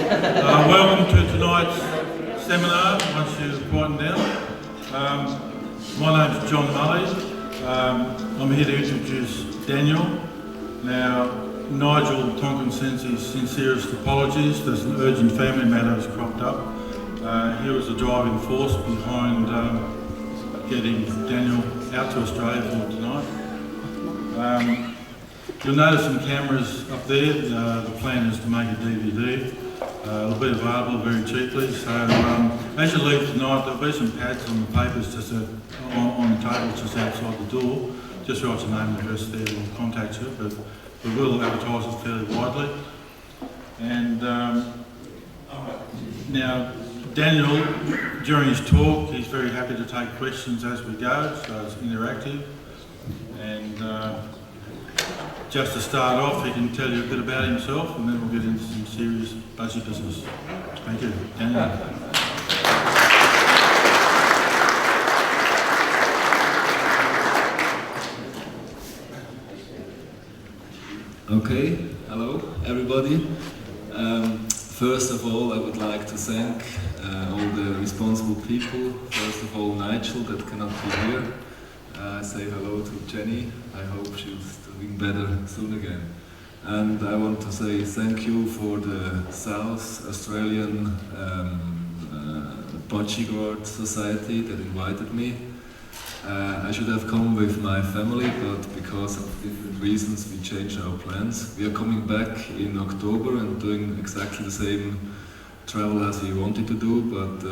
Welcome to tonight's seminar, once you've quietened down. My name's John Mully. I'm here to introduce Daniel. Now, Nigel Tonkin sends his sincerest apologies. There's an urgent family matter that's cropped up. He was the driving force behind getting Daniel out to Australia for tonight. You'll notice some cameras up there. The plan is to make a DVD. It'll be available very cheaply. So as you leave tonight, there'll be some pads on the papers just on the table just outside the door. Just write your name and address there and contact you. But we will advertise it fairly widely. And now, Daniel, during his talk, he's very happy to take questions as we go, so it's interactive. And just to start off, he can tell you a bit about himself, and then we'll get into some serious buzzy business. Thank you, Daniel. Okay, hello everybody. First of all, I would like to thank all the responsible people. First of all, Nigel, that cannot be here. Say hello to Jenny. I hope she's doing better soon again. And I want to say thank you for the South Australian Budgerigar Society that invited me. I should have come with my family, but because of different reasons we changed our plans. We are coming back in October and doing exactly the same travel as we wanted to do, but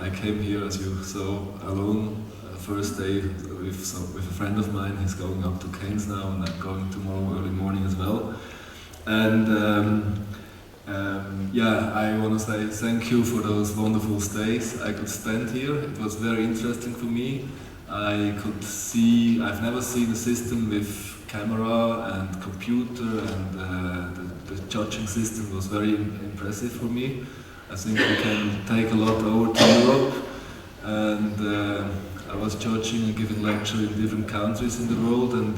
I came here, as you saw, alone. First day with a friend of mine. He's going up to Cairns now, and I'm going tomorrow early morning as well. And yeah, I want to say thank you for those wonderful stays. I could stand here. It was very interesting for me. I could see, I've never seen a system with camera and computer, and the judging system was very impressive for me. I think we can take a lot over to Europe, and I was judging and giving lectures in different countries in the world, and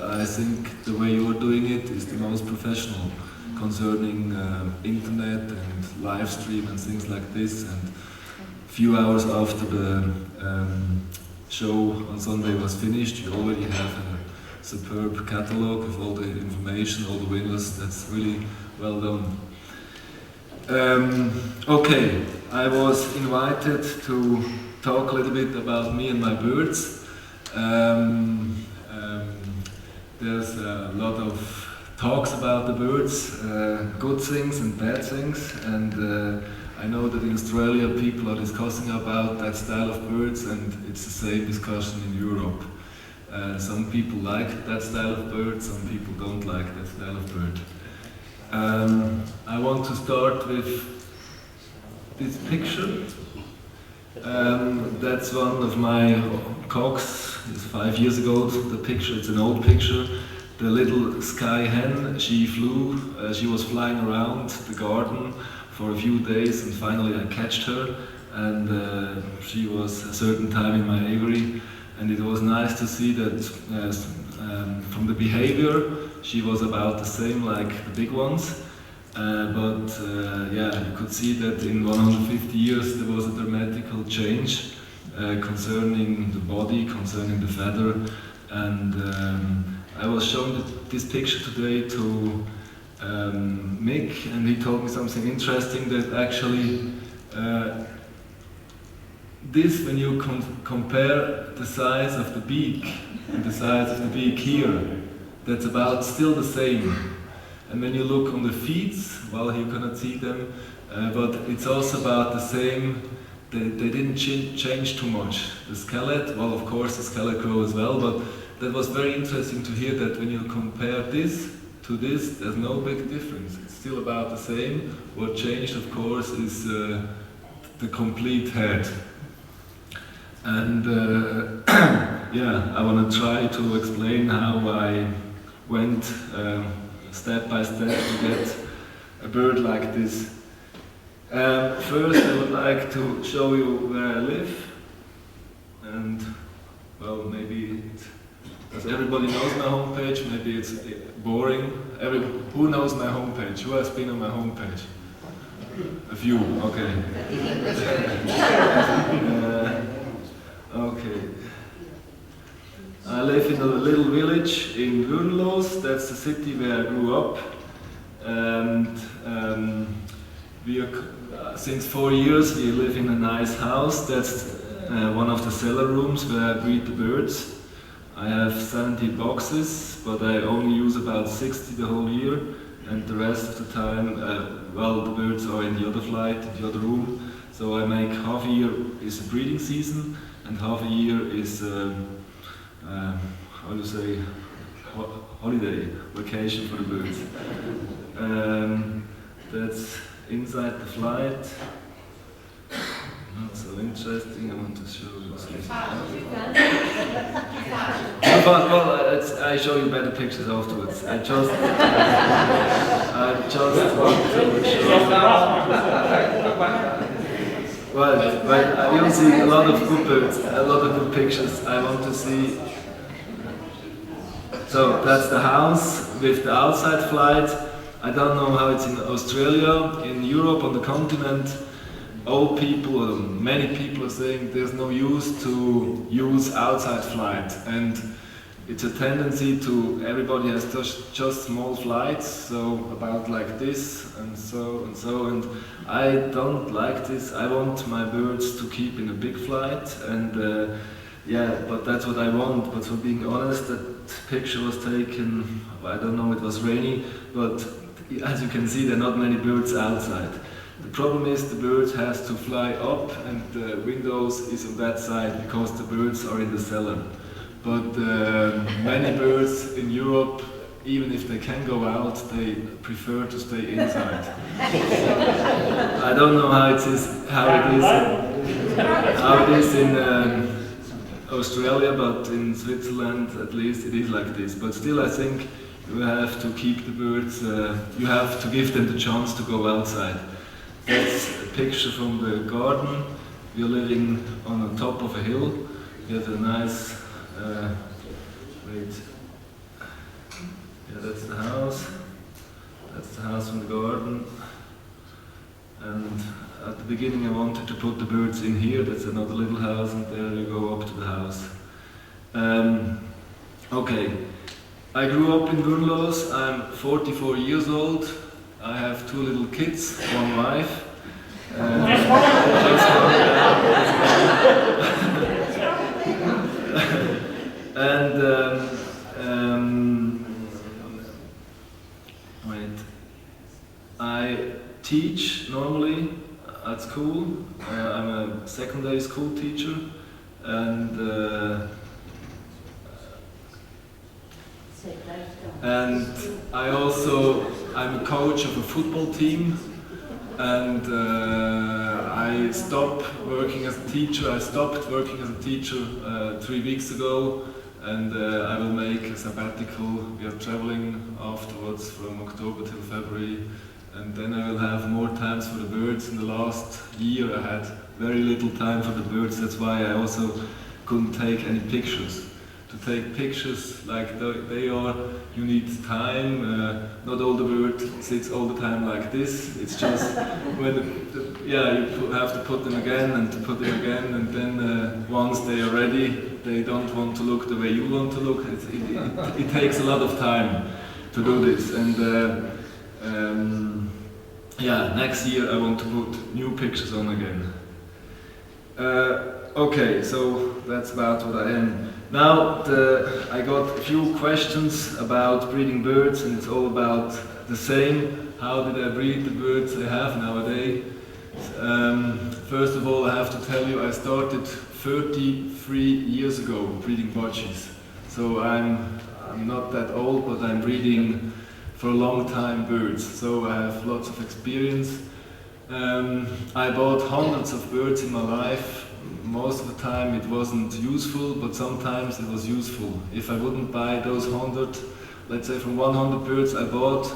I think the way you are doing it is the most professional concerning internet and live stream and things like this. And a few hours after the show on Sunday was finished, you already have a superb catalogue with all the information, all the winners. That's really well done. Okay, I was invited to talk a little bit about me and my birds. There's a lot of talks about the birds, good things and bad things, and I know that in Australia people are discussing about that style of birds, and it's the same discussion in Europe. Some people like that style of bird, some people don't like that style of bird. I want to start with this picture. That's one of my cocks. It's 5 years ago, the picture, it's an old picture. The little sky hen, she flew, she was flying around the garden for a few days, and finally I catched her, and she was a certain time in my aviary, and it was nice to see that from the behavior she was about the same like the big ones. But yeah, you could see that in 150 years there was a dramatical change concerning the body, concerning the feather, and I was shown this picture today to Mick, and he told me something interesting, that actually this, when you compare the size of the beak and the size of the beak here, that's about still the same. And when you look on the feet, well, you cannot see them, but it's also about the same. They didn't change too much. The skeleton, well, of course, the skeleton grows as well, but that was very interesting to hear that when you compare this to this, there's no big difference. It's still about the same. What changed, of course, is the complete head. And yeah, I want to try to explain how I went step by step to get a bird like this. First, I would like to show you where I live, and well, maybe because everybody knows my homepage, maybe it's boring. Who knows my homepage? Who has been on my homepage? A few, okay. Okay. I live in a little village in Lutolf. That's the city where I grew up. And we are, since 4 years we live in a nice house. That's one of the cellar rooms where I breed the birds. I have 70 boxes, but I only use about 60 the whole year, and the rest of the time, well, the birds are in the other flight, in the other room. So I make half a year is a breeding season, and half a year is, how do you say, holiday, vacation for the birds. That's inside the flight. Not so interesting, I want to show you something. Well, I show you better pictures afterwards. I just want to show. Well, you'll see a lot of good birds, a lot of good pictures. I want to see. So that's the house with the outside flight. I don't know how it's in Australia, in Europe, on the continent. Old people, many people are saying there's no use to use outside flight, and it's a tendency to, everybody has just small flights, so about like this and so and so, and I don't like this. I want my birds to keep in a big flight, and yeah, but that's what I want. But for being honest, that picture was taken, I don't know, it was rainy, but as you can see, there are not many birds outside. The problem is the bird has to fly up, and the windows is on that side because the birds are in the cellar. But many birds in Europe, even if they can go out, they prefer to stay inside. I don't know how it is in Australia, but in Switzerland at least it is like this. But still, I think you have to keep the birds. You have to give them the chance to go outside. That's a picture from the garden. We're living on the top of a hill. We have a nice, wait, yeah, that's the house. That's the house from the garden. And at the beginning I wanted to put the birds in here. That's another little house, and there you go up to the house. Okay, I grew up in Lutolf. I'm 44 years old. I have 2 little kids, 1 wife. And wait, I teach normally at school. I'm a secondary school teacher, and I'm a coach of a football team, and I stopped working as a teacher. I stopped working as a teacher 3 weeks ago, and I will make a sabbatical. We are traveling afterwards from October till February, and then I will have more times for the birds. In the last year I had very little time for the birds. That's why I also couldn't take any pictures. To take pictures like they are, you need time. Not all the bird sits all the time like this. It's just when you have to put them again and to put them again, and then once they are ready, they don't want to look the way you want to look. It takes a lot of time to do this, and yeah, next year I want to put new pictures on again. Okay, so that's about what I am. Now, I got a few questions about breeding birds, and it's all about the same. How did I breed the birds I have nowadays? First of all, I have to tell you, I started 33 years ago breeding budgies. So I'm not that old, but I'm breeding for a long time birds. So I have lots of experience. I bought hundreds of birds in my life. Most of the time it wasn't useful, but sometimes it was useful. If I wouldn't buy those 100, let's say from 100 birds I bought,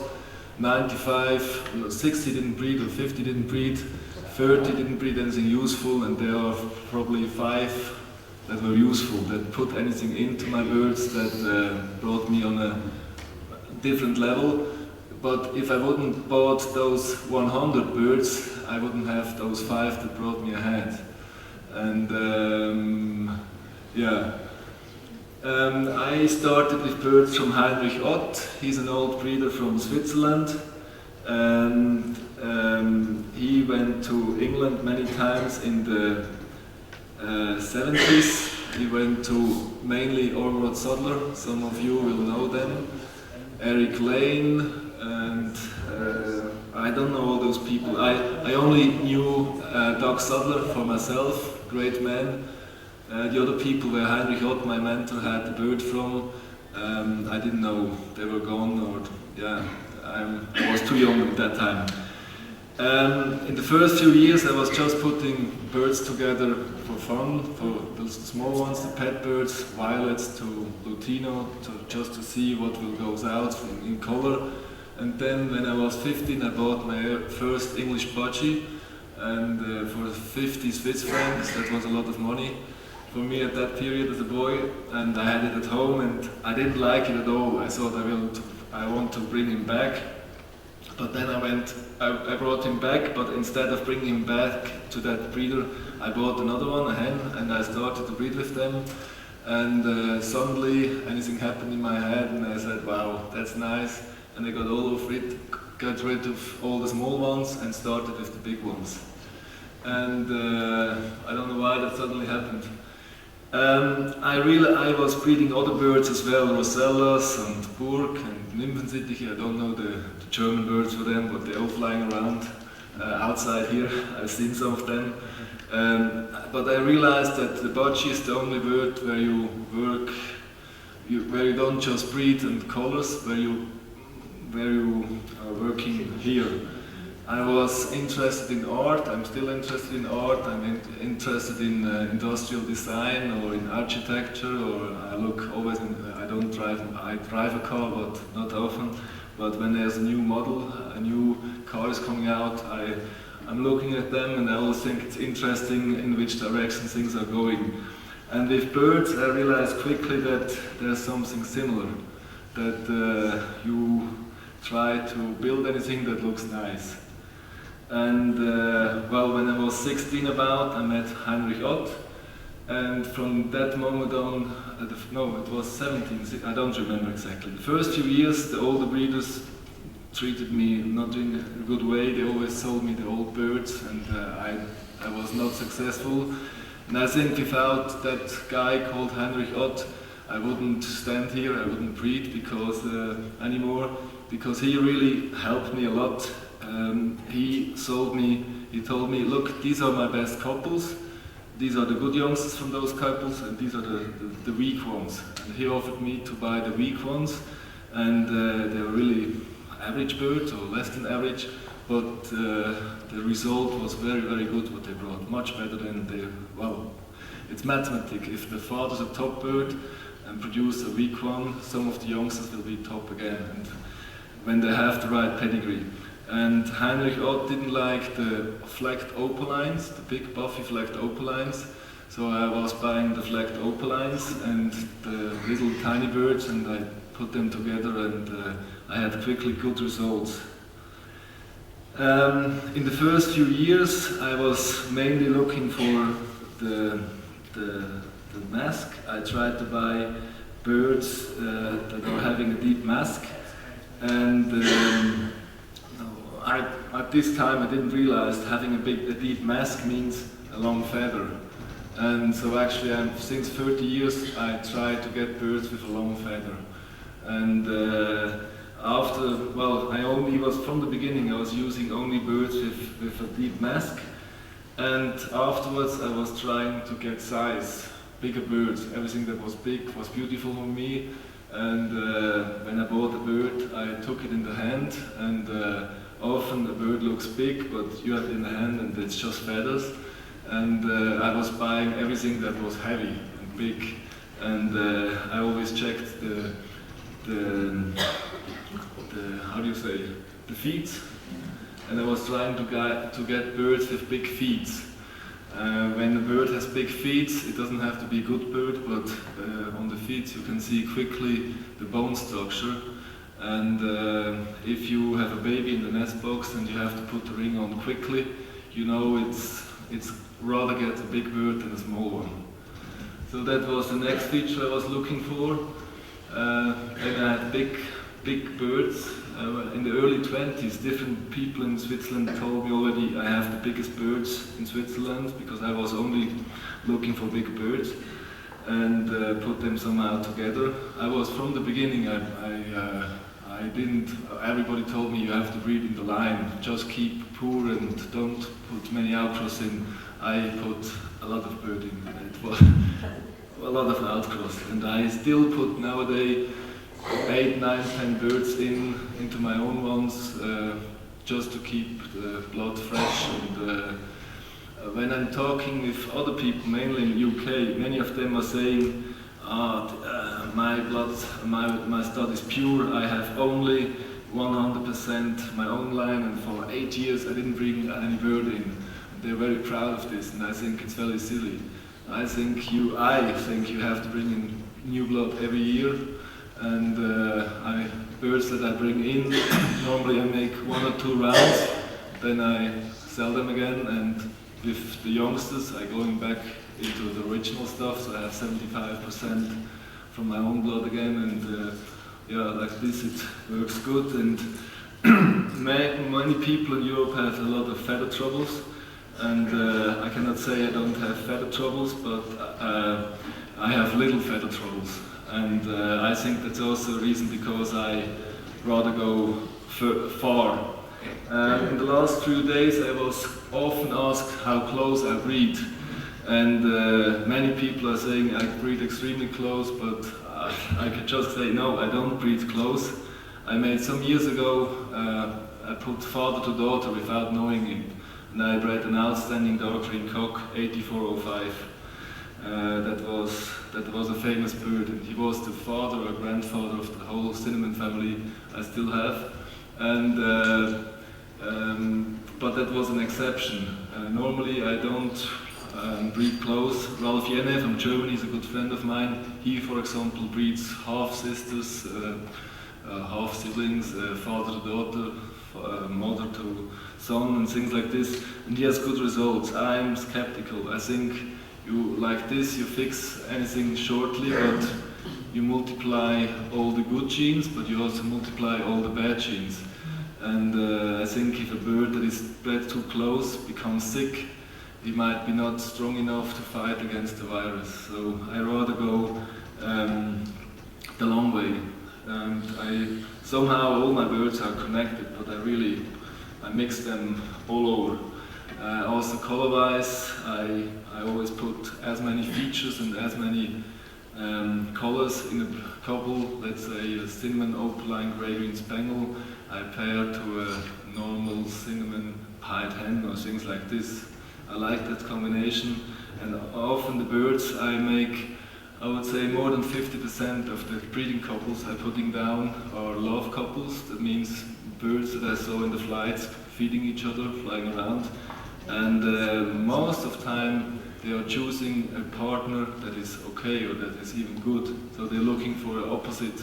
95, 60 didn't breed or 50 didn't breed, 30 didn't breed anything useful, and there are probably 5 that were useful, that put anything into my birds, that brought me on a different level. but if I wouldn't bought those 100 birds, I wouldn't have those 5 that brought me ahead. And I started with birds from Heinrich Ott. He's an old breeder from Switzerland, and he went to England many times in the 70s. He went to mainly Ormerod Sodler, some of you will know them, Eric Lane, and I don't know all those people. I only knew Doug Sodler for myself, great man. The other people were Heinrich Ott, my mentor, had the bird from. I didn't know, they were gone, or I was too young at that time. In the first few years I was just putting birds together for fun, for those small ones, the pet birds, violets to lutino, just to see what goes out in color. And then when I was 15 I bought my first English budgie, and for 50 Swiss francs, that was a lot of money for me at that period as a boy, and I had it at home and I didn't like it at all. I thought I want to bring him back. But then I brought him back, but instead of bringing him back to that breeder, I bought another one, a hen, and I started to breed with them. And suddenly anything happened in my head and I said, wow, that's nice. And I got rid of all the small ones and started with the big ones. And I don't know why that suddenly happened. I was breeding other birds as well, Rosellas and Burg and Nymphensittich. I don't know the German birds for them, but they're all flying around outside here. I've seen some of them. But I realized that the budgie is the only bird where you work, where you don't just breed and colors, where you are working here. I was interested in art, I'm still interested in art, I'm interested in industrial design or in architecture, or I drive a car, but not often. But when there's a new model, a new car is coming out, I'm looking at them and I always think it's interesting in which direction things are going. And with birds I realized quickly that there's something similar, that you try to build anything that looks nice. And when I was 16 I met Heinrich Ott, and from that moment on, it was 17, I don't remember exactly. The first few years the older breeders treated me not in a good way. They always sold me the old birds, and I was not successful. And I think without that guy called Heinrich Ott, I wouldn't stand here, I wouldn't breed anymore, because he really helped me a lot. He told me, look, these are my best couples, these are the good youngsters from those couples, and these are the weak ones. And he offered me to buy the weak ones, and they were really average birds, or less than average, but the result was very, very good what they brought, much better than it's mathematic. If the father's a top bird and produce a weak one, some of the youngsters will be top again, and when they have the right pedigree. And Heinrich Ott didn't like the flecked opalines, the big buffy flecked opalines, so I was buying the flecked opalines and the little tiny birds, and I put them together, and I had quickly good results. In the first few years I was mainly looking for the mask. I tried to buy birds that are having a deep mask, and at this time I didn't realize having a deep mask means a long feather. And so actually since 30 years I try to get birds with a long feather. And from the beginning I was using only birds with a deep mask. And afterwards I was trying to get size, bigger birds. Everything that was big was beautiful for me. And when I bought a bird, I took it in the hand, and often the bird looks big, but you have it in the hand and it's just feathers. And I was buying everything that was heavy and big, and I always checked the feet, and I was trying to get birds with big feet. When a bird has big feet, it doesn't have to be a good bird, but on the feet you can see quickly the bone structure. And if you have a baby in the nest box and you have to put the ring on quickly, you know it's rather get a big bird than a small one. So that was the next feature I was looking for. And I had big birds. In the early 20s, different people in Switzerland told me already I have the biggest birds in Switzerland, because I was only looking for big birds and put them somehow together. I was from the beginning, I didn't, everybody told me you have to breed in the line, just keep poor and don't put many outcross in. I put a lot of bird in, it was a lot of outcross, and I still put nowadays 8, 9, 10 birds into my own ones, just to keep the blood fresh. And when I'm talking with other people, mainly in the UK, many of them are saying, my blood, my stud is pure, I have only 100% my own line, and for 8 years I didn't bring any bird in. They're very proud of this, and I think it's very silly. I think you have to bring in new blood every year, and birds that I bring in, normally I make 1 or 2 rounds, then I sell them again, and with the youngsters I going back into the original stuff, so I have 75% from my own blood again, and yeah, like this it works good. And many people in Europe have a lot of feather troubles, and I cannot say I don't have feather troubles, but I have little feather troubles, and I think that's also a reason because I rather go far. In the last few days I was often asked how close I breed, and many people are saying I breed extremely close, but I could just say no, I don't breed close. I made some years ago, I put father to daughter without knowing him, and I bred an outstanding dark green cock, 8405. That was a famous bird, and he was the father or grandfather of the whole cinnamon family I still have. And but that was an exception. Normally I don't breed close. Ralph Jenne from Germany is a good friend of mine. He, for example, breeds half sisters, half siblings, father to daughter, mother to son, and things like this, and he has good results. I'm skeptical. I think you like this, you fix anything shortly, but you multiply all the good genes, but you also multiply all the bad genes. And I think if a bird that is bred too close becomes sick, he might be not strong enough to fight against the virus. So I rather go the long way. And somehow all my birds are connected, but I mix them all over. Also color-wise, I always put as many features and as many colors in a couple. Let's say a cinnamon opaline grey-green spangle, I pair to a normal cinnamon pied hen or things like this. I like that combination, and often the birds I make, I would say more than 50% of the breeding couples I'm putting down are love couples. That means birds that I saw in the flights feeding each other, flying around. And most of the time they are choosing a partner that is okay or that is even good. So they're looking for an opposite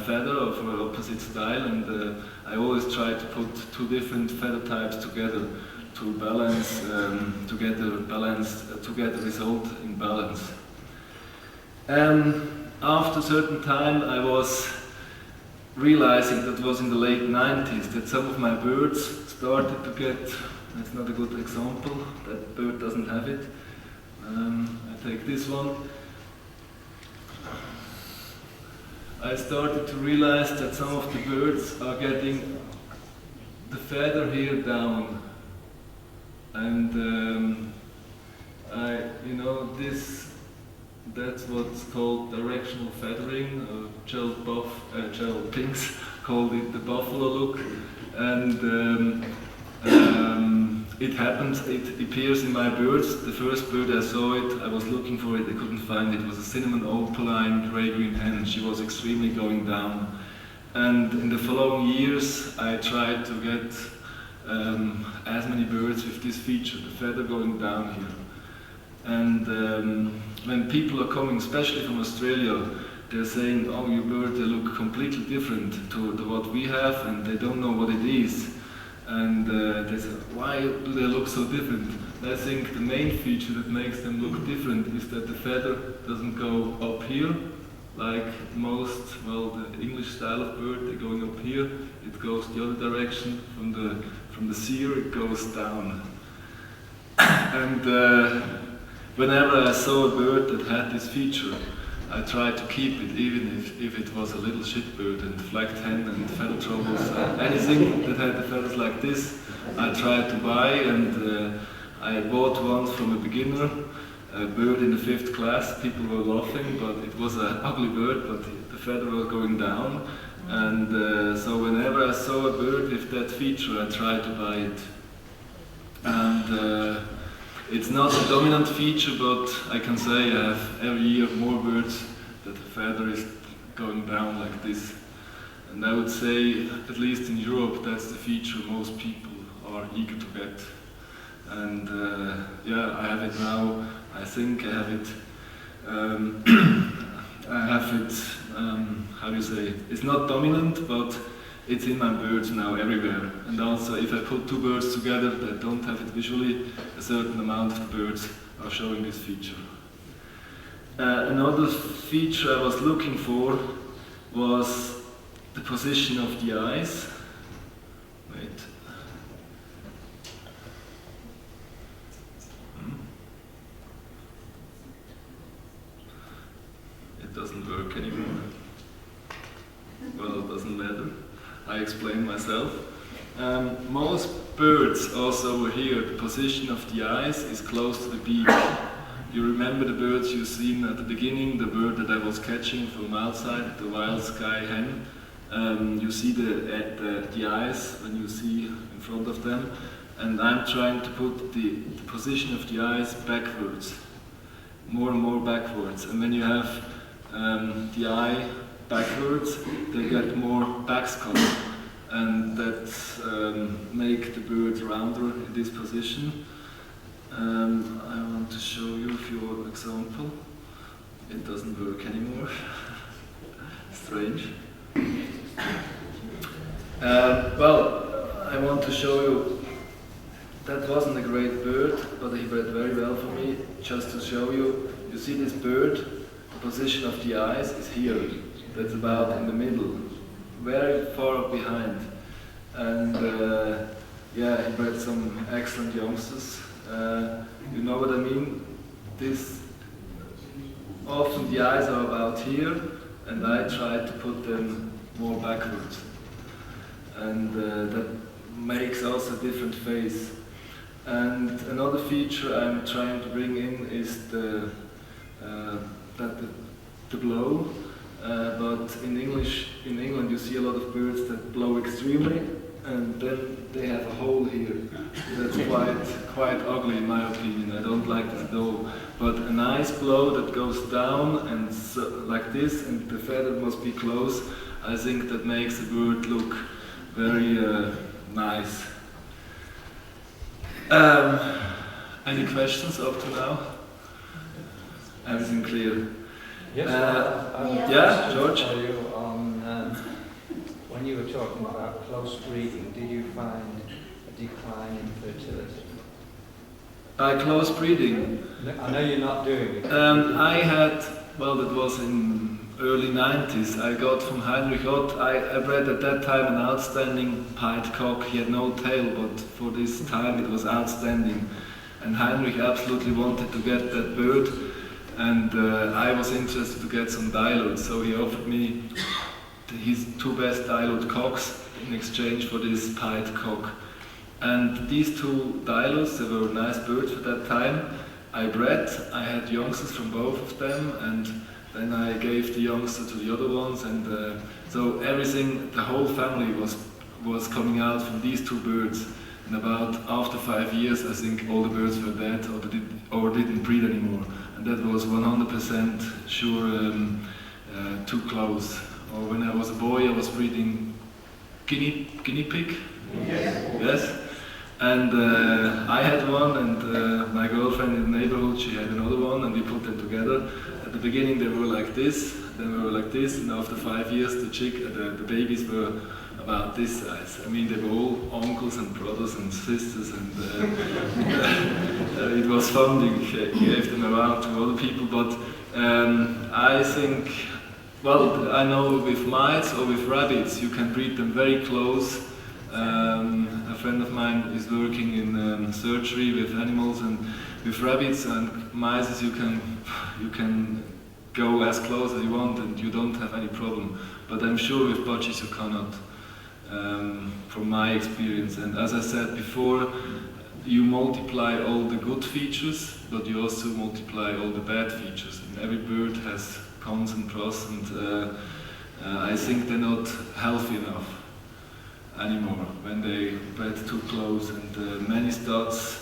feather or for an opposite style, and I always try to put 2 different feather types together to balance, to get the result in balance. After a certain time I was realizing, that was in the late 90s, that some of my birds started to get, that's not a good example, that bird doesn't have it. I take this one. I started to realize that some of the birds are getting the feather here down. And that's what's called directional feathering. Gel Pinks called it the buffalo look, and it happens. It appears in my birds. The first bird I saw it, I was looking for it, I couldn't find it. It was a cinnamon opaline grey-green hen. She was extremely going down, and in the following years I tried to get as many birds with this feature, the feather going down here. And when people are coming, especially from Australia, they're saying, oh, your bird, they look completely different to what we have, and they don't know what it is. And they say, why do they look so different? And I think the main feature that makes them look different is that the feather doesn't go up here, like most, well, the English style of bird, they're going up here. It goes the other direction. From the seer, it goes down. And whenever I saw a bird that had this feature, I tried to keep it, even if it was a little shit bird and flagged hen and feather troubles. Anything that had the feathers like this, I tried to buy, and I bought one from a beginner, a bird in the 5th class. People were laughing, but it was an ugly bird, but the feather was going down. And so whenever I saw a bird with that feature, I tried to buy it. And it's not a dominant feature, but I can say I have every year more birds that the feather is going down like this. And I would say, at least in Europe, that's the feature most people are eager to get. And yeah, I have it now. I think I have it. I have it. How do you say? It's not dominant, but it's in my birds now everywhere. And also, if I put 2 birds together that don't have it visually, a certain amount of birds are showing this feature. Another feature I was looking for was the position of the eyes. Wait. It doesn't work anymore. Well, it doesn't matter. I explain myself. Most birds, also over here, the position of the eyes is close to the beak. You remember the birds you've seen at the beginning, the bird that I was catching from outside, the wild sky hen. You see the eyes when you see in front of them. And I'm trying to put the position of the eyes backwards, more and more backwards. And when you have the eye backwards, they get more backscot, and that make the bird rounder in this position. I want to show you a few examples. It doesn't work anymore. Strange. Well, I want to show you, that wasn't a great bird, but he bred very well for me. Just to show you, you see this bird, the position of the eyes is here. That's about in the middle, very far up behind. And yeah, he bred some excellent youngsters. You know what I mean? Often the eyes are about here, and I try to put them more backwards. And that makes also a different face. And another feature I'm trying to bring in is the blow. But in England you see a lot of birds that blow extremely, and then they have a hole here. That's quite ugly in my opinion. I don't like this at all. But a nice blow that goes down and like this, and the feather must be close. I think that makes the bird look very nice. Any questions up to now? Everything clear? Yes, yeah, George? Tell you on, when you were talking about close breeding, did you find a decline in fertility? By close breeding? I know you're not doing it. I had, well, that was in early 90s. I got from Heinrich Ott, I bred at that time an outstanding pied cock. He had no tail, but for this time it was outstanding. And Heinrich absolutely wanted to get that bird. And I was interested to get some dilute, so he offered me his 2 best dilute cocks in exchange for this pied cock. And these 2 dilutes, they were nice birds for that time. I bred, I had youngsters from both of them, and then I gave the youngster to the other ones, and so everything, the whole family was coming out from these 2 birds. And about after 5 years, I think all the birds were dead or didn't breed anymore. And that was 100% sure too close. Or when I was a boy, I was breeding guinea pig. Yes. And I had one, and my girlfriend in the neighborhood, she had another one, and we put them together. At the beginning they were like this, then they were like this, and after 5 years the babies were about this size. I mean, they were all uncles and brothers and sisters, and it was fun. You gave them around to other people, but I think, well, I know with mice or with rabbits you can breed them very close. A friend of mine is working in surgery with animals, and with rabbits and mice you can go as close as you want and you don't have any problem. But I'm sure with budgies you cannot, from my experience. And as I said before, you multiply all the good features, but you also multiply all the bad features. And every bird has cons and pros, and I think they're not healthy enough anymore when they bred too close. And many studs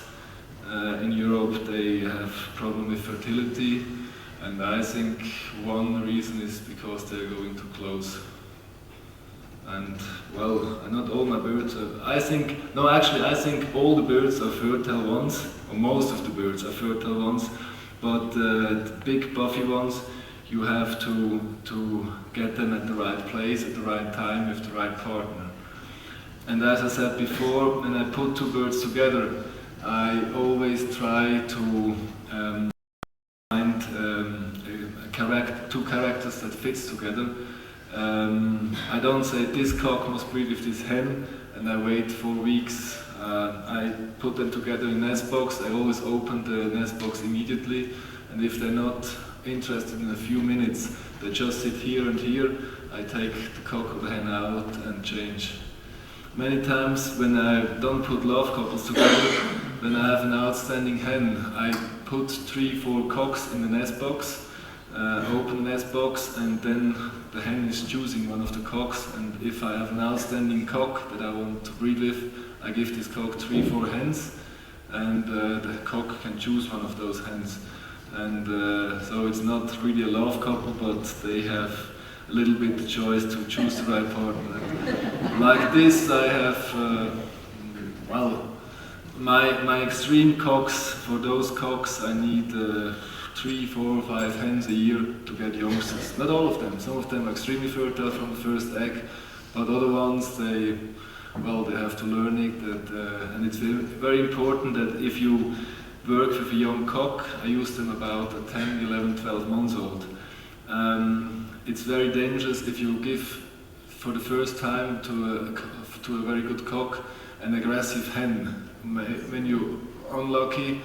in Europe, they have problem with fertility, and I think one reason is because they're going too close. And well, not all my birds are, I think all the birds are fertile ones, or most of the birds are fertile ones, but the big buffy ones, you have to get them at the right place, at the right time, with the right partner. And as I said before, when I put two birds together, I always try to find two characters that fits together. I don't say this cock must breed with this hen, and I wait 4 weeks. I put them together in nest box. I always open the nest box immediately, and if they're not interested in a few minutes, they just sit here and here. I take the cock or the hen out and change. Many times when I don't put love couples together, when I have an outstanding hen, I put 3-4 cocks in the nest box, open the nest box, and then the hen is choosing one of the cocks. And if I have an outstanding cock that I want to breed with, I give this cock 3-4 hens, and the cock can choose one of those hens. And so it's not really a love couple, but they have a little bit the choice to choose the right partner. And like this, I have, well, my extreme cocks, for those cocks I need 3, 4, 5 hens a year to get youngsters. Not all of them, some of them are extremely fertile from the first egg, but other ones, they have to learn it, and it's very, very important that if you work with a young cock, I use them about 10, 11, 12 months old. It's very dangerous if you give for the first time to a very good cock an aggressive hen. When you're unlucky,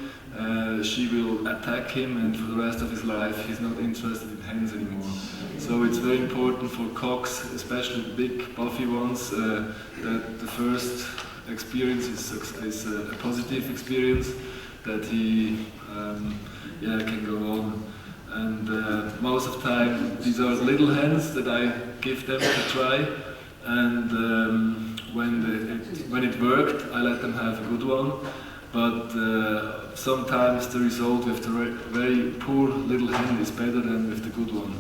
she will attack him, and for the rest of his life he's not interested in hens anymore. So it's very important for cocks, especially big buffy ones, that the first experience is a positive experience, that he can go on. And most of the time these are little hens that I give them to try, and when it worked, I let them have a good one. But sometimes the result with the very poor little hen is better than with the good one.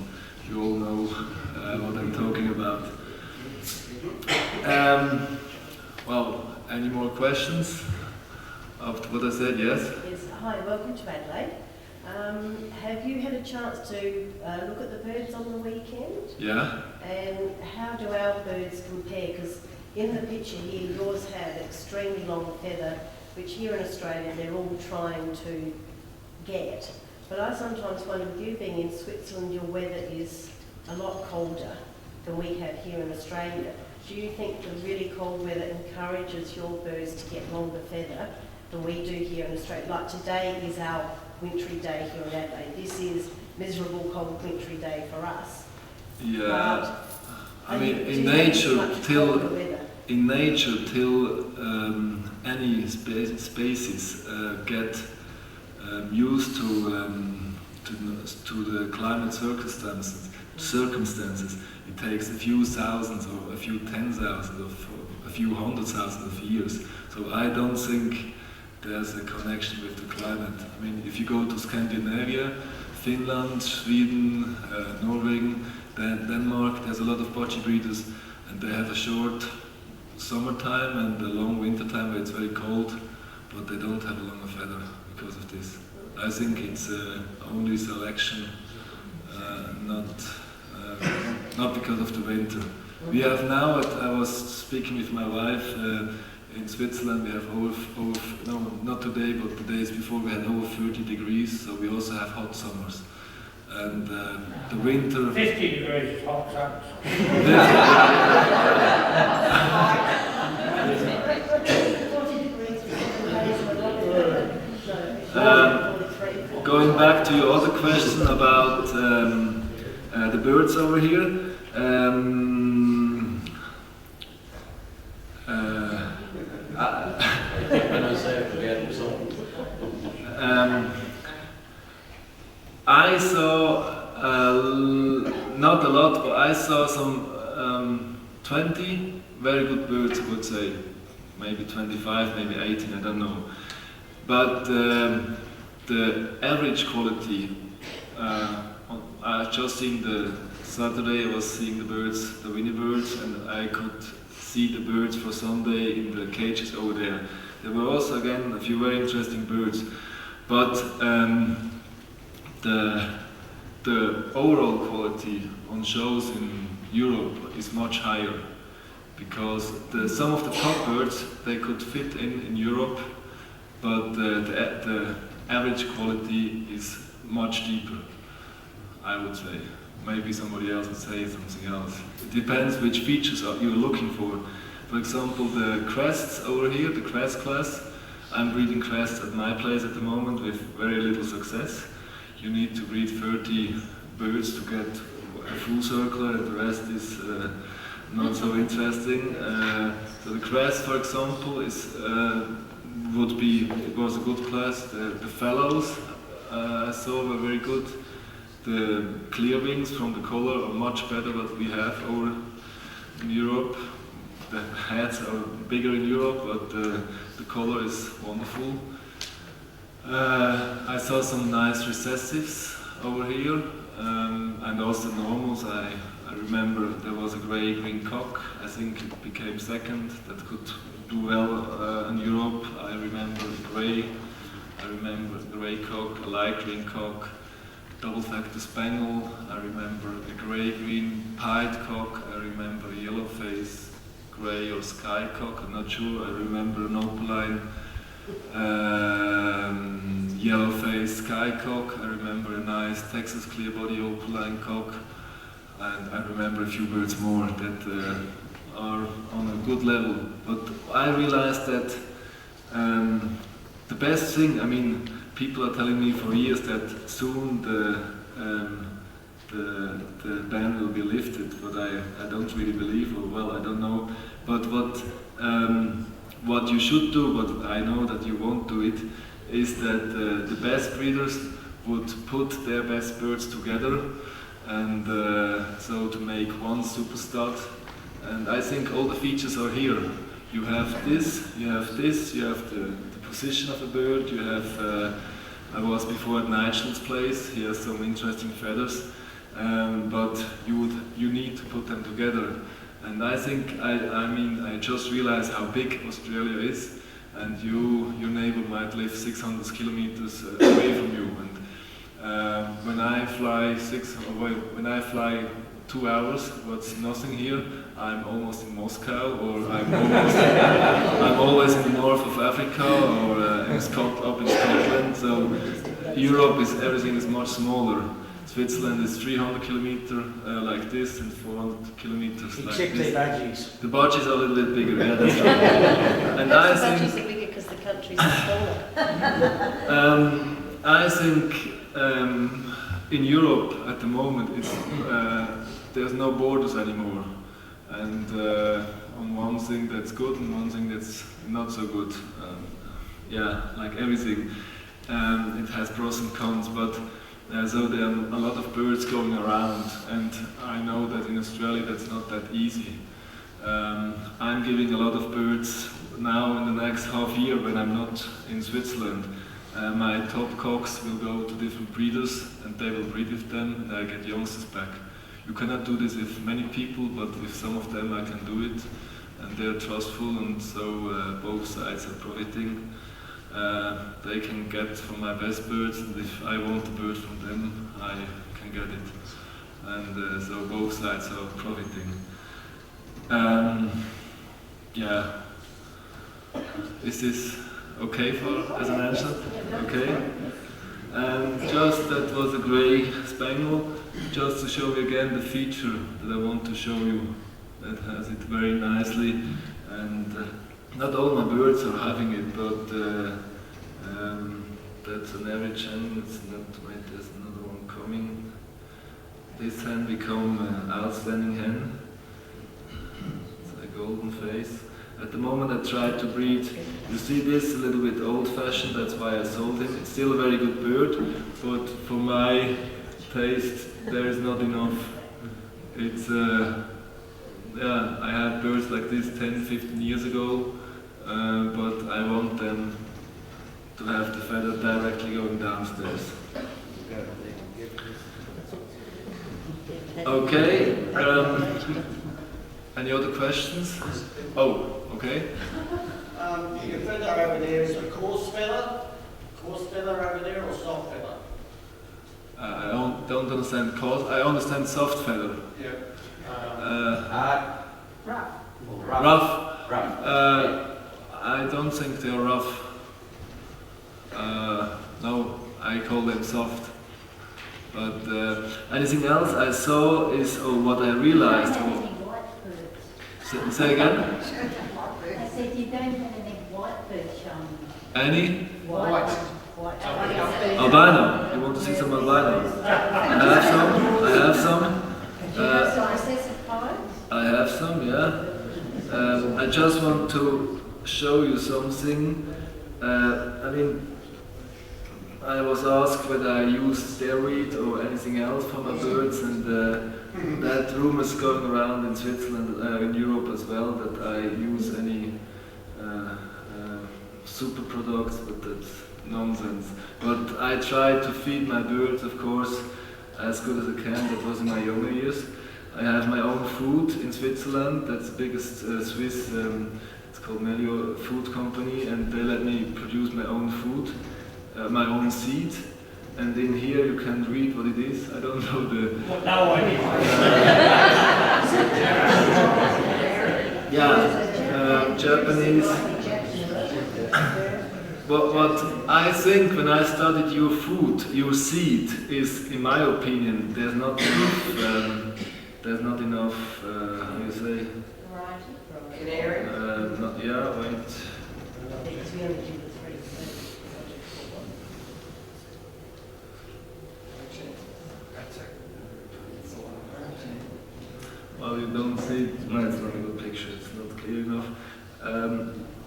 You all know what I'm talking about. Well, any more questions after what I said? Yes? Yes, hi, welcome to Adelaide. Have you had a chance to look at the birds on the weekend? Yeah. And how do our birds compare? Because in the picture here, yours have extremely long feather, which here in Australia they're all trying to get. But I sometimes wonder, with you being in Switzerland, your weather is a lot colder than we have here in Australia. Do you think the really cold weather encourages your birds to get longer feather than we do here in Australia? Like today is our wintry day here in Adelaide. This is miserable, cold, wintry day for us. Yeah, I mean, in nature, till any species get used to the climate circumstances, it takes a few thousands or a few 10,000 of a few 100,000 of years. So I don't think there's a connection with the climate. I mean, if you go to Scandinavia, Finland, Sweden, Norway, Denmark, there's a lot of budgie breeders, and they have a short summertime and the long winter time where it's very cold, but they don't have a longer feather because of this. I think it's only selection, not because of the winter. We have now, I was speaking with my wife, in Switzerland we have no, not today, but the days before we had over 30 degrees, so we also have hot summers. And the winter... 50 degrees is hot summers. Going back to your other question about the birds over here, I saw not a lot, but I saw some 20 very good birds, I would say. Maybe 25, maybe 18, I don't know. But the average quality, I just seen the Saturday, I was seeing the birds, the Winnie birds, and I could see the birds for Sunday in the cages over there. There were also, again, a few very interesting birds. But the overall quality on shows in Europe is much higher, because some of the top birds, they could fit in Europe, but the average quality is much deeper, I would say. Maybe somebody else would say something else. It depends which features you're looking for. For example, the crests over here, the crest class, I'm breeding crests at my place at the moment with very little success. You need to breed 30 birds to get a full circler, and the rest is not so interesting. So the crest, for example, was a good class. The fellows I saw were very good. The clear wings from the color are much better than we have over in Europe. The heads are bigger in Europe, but the color is wonderful. I saw some nice recessives over here, and also normals. I remember there was a grey-green cock. I think it became second. That could do well in Europe. I remember the grey. I remember the grey cock, a light green cock, double-factor spangle. I remember the grey-green pied cock. I remember a yellow face, grey or sky cock. I'm not sure. I remember an opaline. Yellow face sky cock. I remember a nice Texas clear body opaline cock, and I remember a few birds more that are on a good level. But I realized that the best thing, I mean, people are telling me for years that soon the ban will be lifted, but I don't really believe, or well, I don't know. But what you should do, but I know that you won't do it, is that the best breeders would put their best birds together, and so to make one super stud. And I think all the features are here. You have this, you have this, you have the position of the bird, you have, I was before at Nigel's place, he has some interesting feathers, but you need to put them together. And I think, I just realized how big Australia is, and your neighbor might live 600 kilometers away from you. And when I fly 2 hours, what's nothing here, I'm almost in Moscow, or I'm always in the north of Africa, or up in Scotland. So Europe everything is much smaller. Switzerland is 300 kilometers like this, and 400 kilometers like Except this. the budgies. The budgies are a little bit bigger, yeah, that's right. And I The budgies think are bigger because the countries are smaller. I think in Europe at the moment there's no borders anymore, and on one thing that's good and one thing that's not so good. Like everything, it has pros and cons, but so there are a lot of birds going around, and I know that in Australia that's not that easy. I'm giving a lot of birds now in the next half year when I'm not in Switzerland. My top cocks will go to different breeders, and they will breed with them, and I get youngsters back. You cannot do this with many people, but with some of them I can do it. and they're trustful, and so both sides are profiting. They can get from my best birds, and if I want a bird from them, I can get it. And so both sides are profiting. Yeah. Is this okay as an answer? Okay. And just that was a grey spaniel, just to show you again the feature that I want to show you. That has it very nicely, and not all my birds are having it, but that's an average hen. It's not. Wait, there's another one coming. This hen become an outstanding hen. It's a golden face. At the moment I tried to breed, you see this, a little bit old-fashioned, that's why I sold him. It's still a very good bird, but for my taste there is not enough. It's, yeah, I had birds like this 10, 15 years ago, but I want them to have the feather directly going downstairs. Okay, any other questions? Oh, okay. Your feather over there is a coarse feather over there, or soft feather? I don't understand coarse. I understand soft feather. Yeah. Rough. I don't think they are rough. No, I call them soft. But anything else I saw is, what I realized. Say again? I said you don't have any white birds showing. Any? White. Albino. You want to see some albino? I have some. Do you have sizes of pies? I have some, yeah. I just want to show you something. I mean, I was asked whether I use steroid or anything else for my birds, and that rumor is going around in Switzerland, in Europe as well, that I use any super products, but that's nonsense. But I try to feed my birds, of course, as good as I can. That was in my younger years. I have my own food in Switzerland. That's the biggest Swiss, it's called Melio Food Company, and they let me produce my own food. My own seed, and in here you can read what it is. I don't know the. No idea. Yeah, Japanese. But what I think when I studied your food, your seed is, in my opinion, there's not enough. How do you say? Canary. Yeah, wait. Well, you don't see it. No, it's not a good picture. It's not clear enough.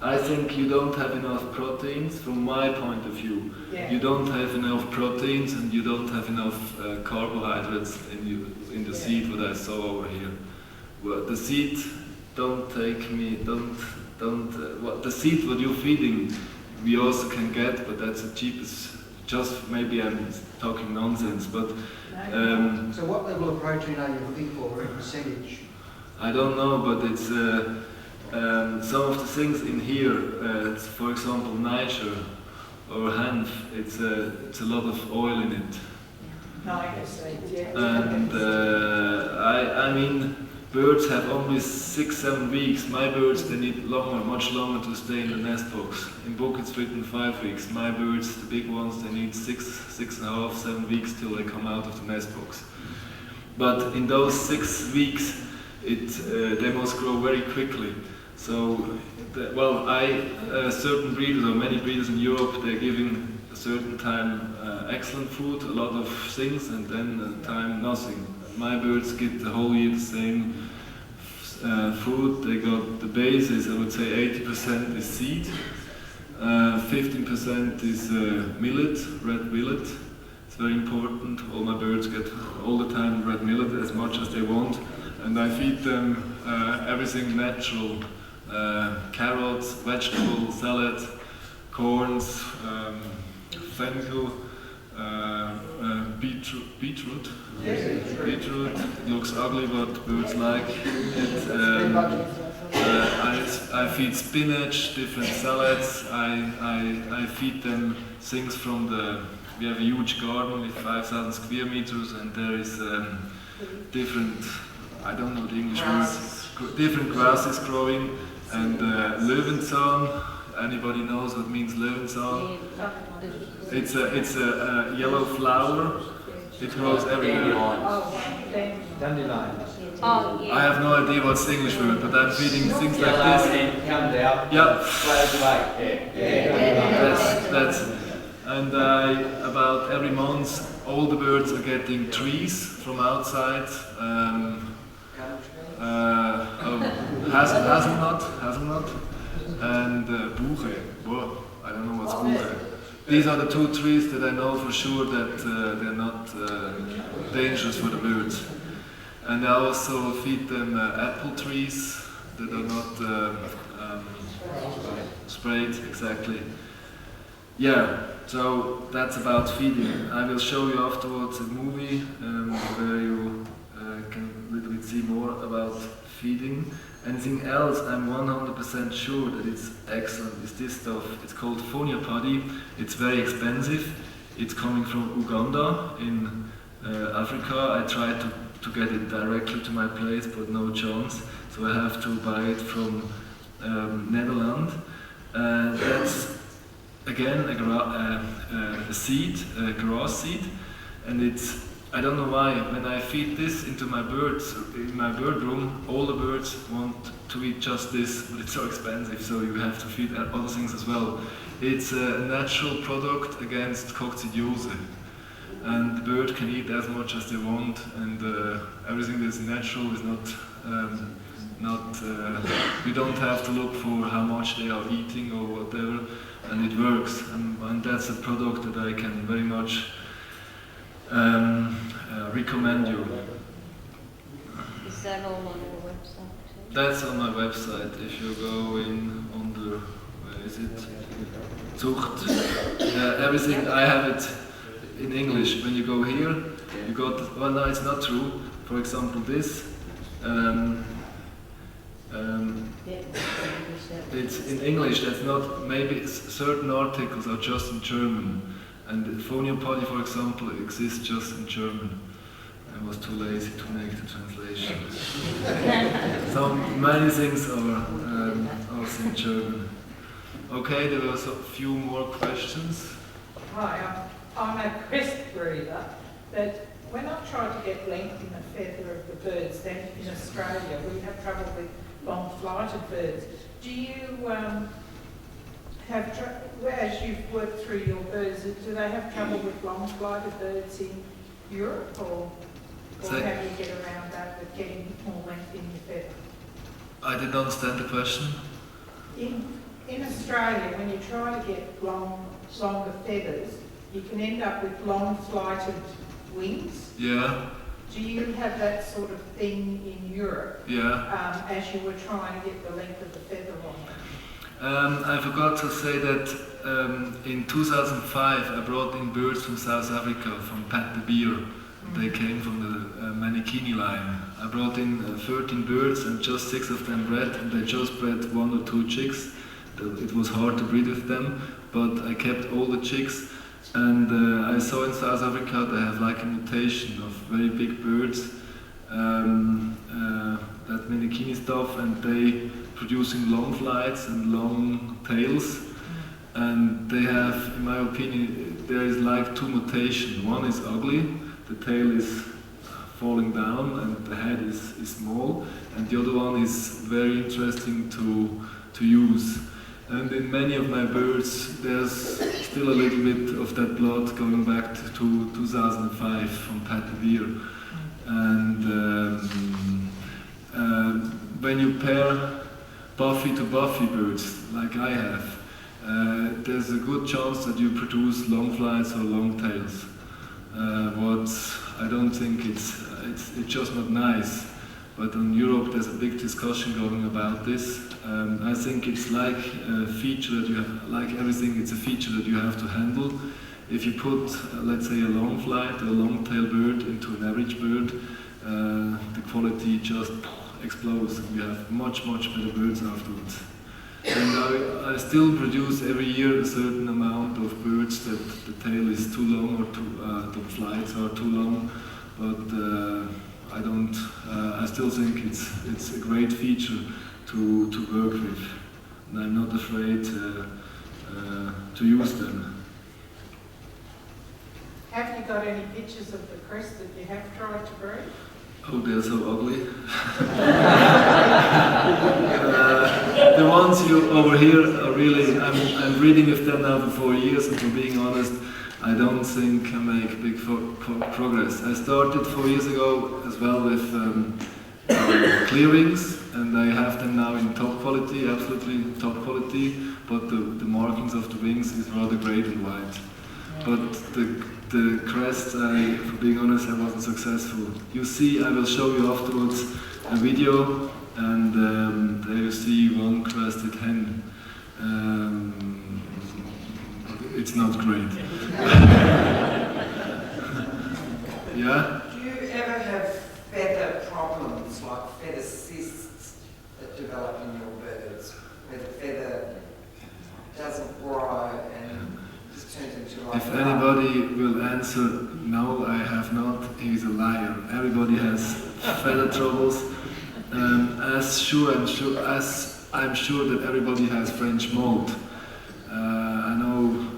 I think you don't have enough proteins from my point of view. Yeah. You don't have enough proteins, and you don't have enough carbohydrates in the seed what I saw over here. Well, the seed don't take me, what the seed what you're feeding we also can get, but that's the cheapest. Just maybe I'm talking nonsense, but so what level of protein are you looking for in percentage? I don't know, but it's some of the things in here, for example, niger or hanf, it's a lot of oil in it. And I mean, birds have only 6-7 weeks. My birds, they need much longer to stay in the nest box. In book it's written 5 weeks. My birds, the big ones, they need 6.5, 7 weeks till they come out of the nest box. But in those 6 weeks, they must grow very quickly. So, certain breeders, or many breeders in Europe, they're giving a certain time excellent food, a lot of things, and then time nothing. My birds get the whole year the same food. They got the basis, I would say 80% is seed, 15% is millet, red millet. It's very important. All my birds get all the time red millet as much as they want, and I feed them everything natural, carrots, vegetables, salad, corns, fennel, beetroot. Beetroot. It looks ugly, but birds like it. I feed spinach, different salads. I feed them things from the. We have a huge garden with 5,000 square meters, and there is different. I don't know the English words. Different grasses growing, and Löwenzahn. Anybody knows what means Löwenzahn? It's a yellow flower. It grows everywhere. Dandelion. Oh, yeah. I have no idea what's the English word, but I'm feeding things like Yellow, this. and it comes out, Yeah. flows away. That's and about every month all the birds are getting trees from outside. Hazelnut, and Buche. Whoa, I don't know what's Buche. These are the two trees that I know for sure that they're not dangerous for the birds. And I also feed them apple trees that are not sprayed, exactly. Yeah, so that's about feeding. I will show you afterwards a movie where you can a little bit see more about feeding. Anything else, I'm 100% sure that it's excellent, is this stuff. It's called Fonia Paddy. It's very expensive. It's coming from Uganda in Africa. I tried to get it directly to my place, but no chance. So I have to buy it from Netherlands. That's again a seed, a grass seed, and it's. I don't know why. When I feed this into my birds in my bird room, all the birds want to eat just this, but it's so expensive. So you have to feed other things as well. It's a natural product against coccidiose, and the bird can eat as much as they want, and everything that's natural is not. You don't have to look for how much they are eating or whatever, and it works. And that's a product that I can very much recommend you. Is that all on your website too? That's on my website. If you go in under, where is it? Zucht. Everything, I have it in English. When you go here, you got, well no, it's not true. For example, this. It's in English, that's not, maybe certain articles are just in German. And Fonia Paddy, for example, exists just in German. I was too lazy to make the translation. So many things are also in German. Okay, there were a few more questions. Hi, I'm a crest breeder, but when I try to get length in the feather of the birds, then in Australia we have trouble with long-flighted birds. Do you as you've worked through your birds, do they have trouble with long-flighted birds in Europe, or how do you get around that with getting more length in your feather? I didn't understand the question. In Australia, when you try to get longer feathers, you can end up with long-flighted wings. Yeah. Do you have that sort of thing in Europe? Yeah. As you were trying to get the length of the feather on them? I forgot to say that in 2005 I brought in birds from South Africa, from Pat the Beer. They came from the Manikini line. I brought in 13 birds and just 6 of them bred, and they just bred 1 or 2 chicks. It was hard to breed with them, but I kept all the chicks. And I saw in South Africa they have like a mutation of very big birds, that Manikini stuff, and they producing long flights and long tails. And they have, in my opinion, there is like 2 mutations. One is ugly, the tail is falling down and the head is small, and the other one is very interesting to use. And in many of my birds, there's still a little bit of that blood going back to 2005 from Pat the Beer. And when you pair Buffy to Buffy birds, like I have, there's a good chance that you produce long flights or long tails. What I don't think it's just not nice. But in Europe, there's a big discussion going about this. I think it's like a feature that you have, like everything, it's a feature that you have to handle. If you put, let's say, a long flight or a long tail bird into an average bird, the quality just explodes. We have much better birds afterwards. And I still produce every year a certain amount of birds that the tail is too long or the flights are too long, but I don't. I still think it's a great feature to work with, and I'm not afraid to use them. Have you got any pictures of the crest that you have tried to breed? Oh, they're so ugly. The ones you over here are really, I'm breeding with them now for 4 years, and for being honest, I don't think I make big progress. I started 4 years ago as well with clear wings, and I have them now in top quality, absolutely top quality, but the markings of the wings is rather grey and white. But the crest, for being honest, I wasn't successful. You see, I will show you afterwards a video, and there you see one crested hen. It's not great. Yeah? Do you ever have feather problems, like feather cysts that develop in your birds, where the feather doesn't grow and just turns into like... If anybody will answer, no, I have not, he's a liar. Everybody has feather troubles. As I'm sure that everybody has French mold. I know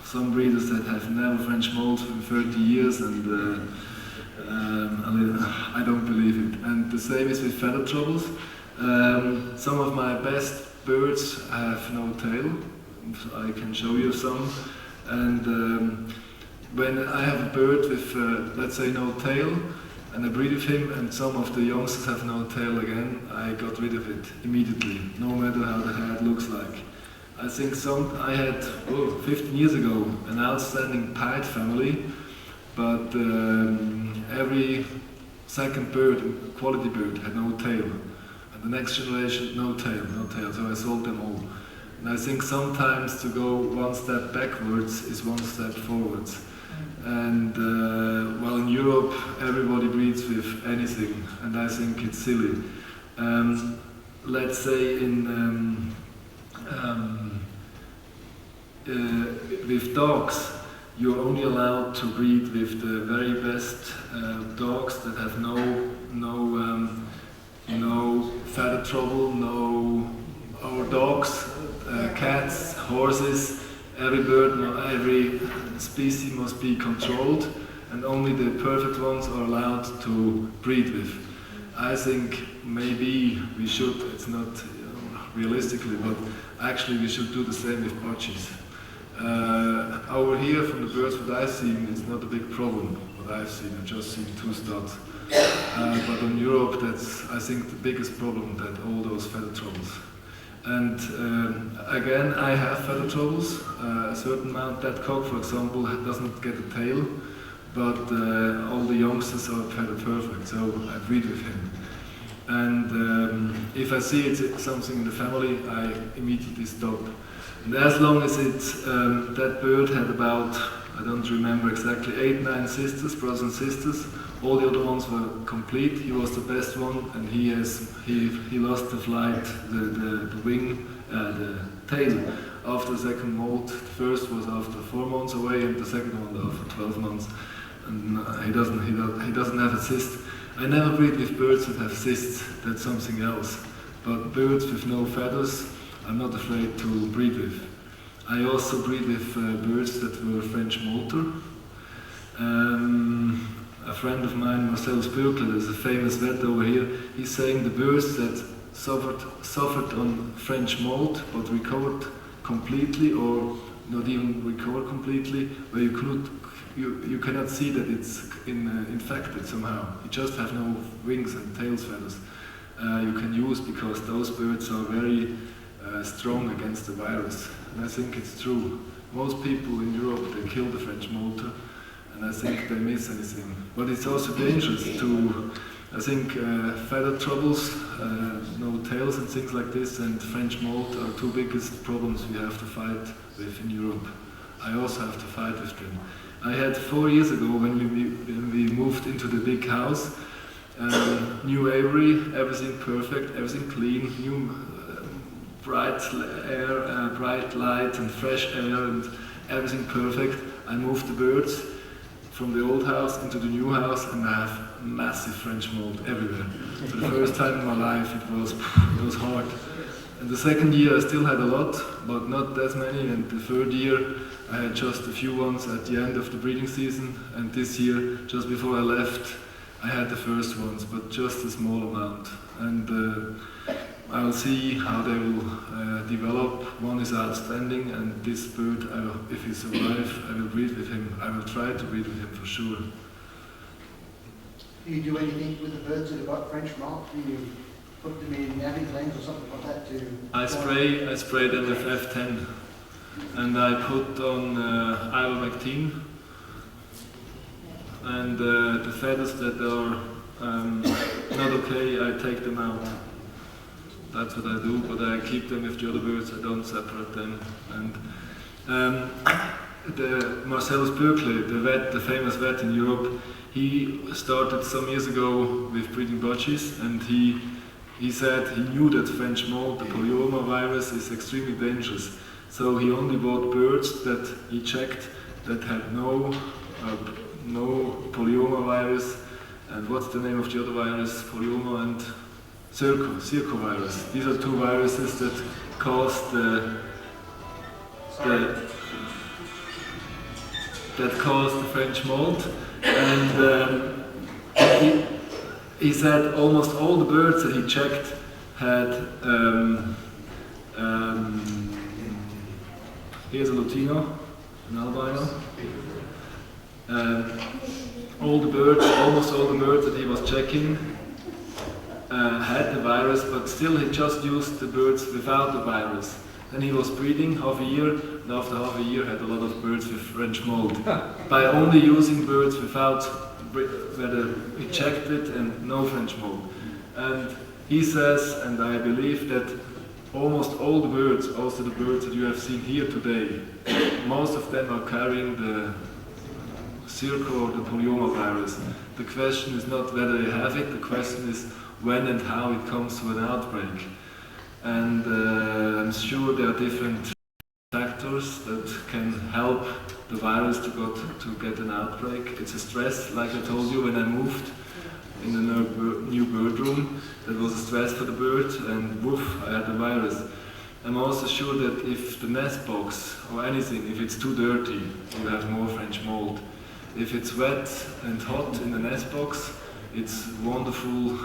some breeders that have never French mold for 30 years, and I don't believe it. And the same is with feather troubles. Some of my best birds have no tail. I can show you some. And when I have a bird with, let's say, no tail, and I breed with him, and some of the youngsters have no tail again, I got rid of it immediately, no matter how the head looks like. I think I had, 15 years ago, an outstanding pied family, but every second bird, quality bird, had no tail. And the next generation, no tail, so I sold them all. And I think sometimes to go one step backwards is one step forwards. And well, in Europe, everybody breeds with anything, and I think it's silly. Let's say with dogs, you're only allowed to breed with the very best dogs that have no feather trouble, our dogs, cats, horses. Every bird, every species must be controlled, and only the perfect ones are allowed to breed with. I think maybe we should, it's not realistically, but actually we should do the same with budgies. Over here, from the birds what I've seen, it's not a big problem, what I've seen. I've just seen 2 studs. But in Europe, that's, I think, the biggest problem, that all those feather troubles. And again, I have feather troubles, a certain amount. That cock, for example, doesn't get a tail, but all the youngsters are feather perfect, so I breed with him. And if I see it's something in the family, I immediately stop. And as long as that bird had about, I don't remember exactly, 8, 9 sisters, brothers and sisters. All the other ones were complete. He was the best one, and he lost the flight, the wing, the tail after the second molt. The first was after 4 months away, and the second one after 12 months. And he doesn't have a cyst. I never breed with birds that have cysts. That's something else. But birds with no feathers, I'm not afraid to breed with. I also breed with birds that were French molter. A friend of mine, Marcel Spurkler, there's a famous vet over here, he's saying the birds that suffered on French molt but recovered completely, or not even recovered completely, where you cannot see that it's infected somehow. You just have no wings and tails feathers. You can use, because those birds are very strong against the virus. And I think it's true. Most people in Europe, they kill the French molter, and I think they miss anything. But it's also dangerous to, I think, feather troubles, no tails and things like this, and French molt are 2 biggest problems we have to fight with in Europe. I also have to fight with them. I had 4 years ago, when we moved into the big house, New aviary, everything perfect, everything clean, new bright air, bright light and fresh air and everything perfect. I moved the birds from the old house into the new house and I have massive French mold everywhere. For the first time in my life it was hard. And the second year I still had a lot, but not as many, and the third year I had just a few ones at the end of the breeding season, and this year, just before I left, I had the first ones, but just a small amount. And I'll see how they will develop. One is outstanding, and this bird, if he survives, I will breed with him. I will try to breed with him for sure. Do you do anything with the birds that have got French mold? Do you put them in napping glands or something like that to... I spray them with F10, and I put on ivermectin, and the feathers that are not okay, I take them out. That's what I do, but I keep them with the other birds, I don't separate them. And the Marcellus Berkeley, the famous vet in Europe, he started some years ago with breeding budgies, and he said he knew that French mold, the polyoma virus, is extremely dangerous. So he only bought birds that he checked that had no polyoma virus. And what's the name of the other virus? Polyoma and circovirus. These are two viruses that cause the French mold. And he said almost all the birds that he checked had, here's a Lutino, an albino. Almost all the birds that he was checking had the virus, but still he just used the birds without the virus. Then he was breeding half a year, and after half a year had a lot of birds with French mold. By only using birds without, whether he checked it and no French mold. And he says, and I believe, that almost all the birds, also the birds that you have seen here today, most of them are carrying the Circo or the polyoma virus. The question is not whether they have it, the question is when and how it comes to an outbreak. And I'm sure there are different factors that can help the virus to get an outbreak. It's a stress, like I told you when I moved in the new bird room. That was a stress for the bird, and woof, I had the virus. I'm also sure that if the nest box or anything, if it's too dirty, you have more French mold. If it's wet and hot in the nest box, it's wonderful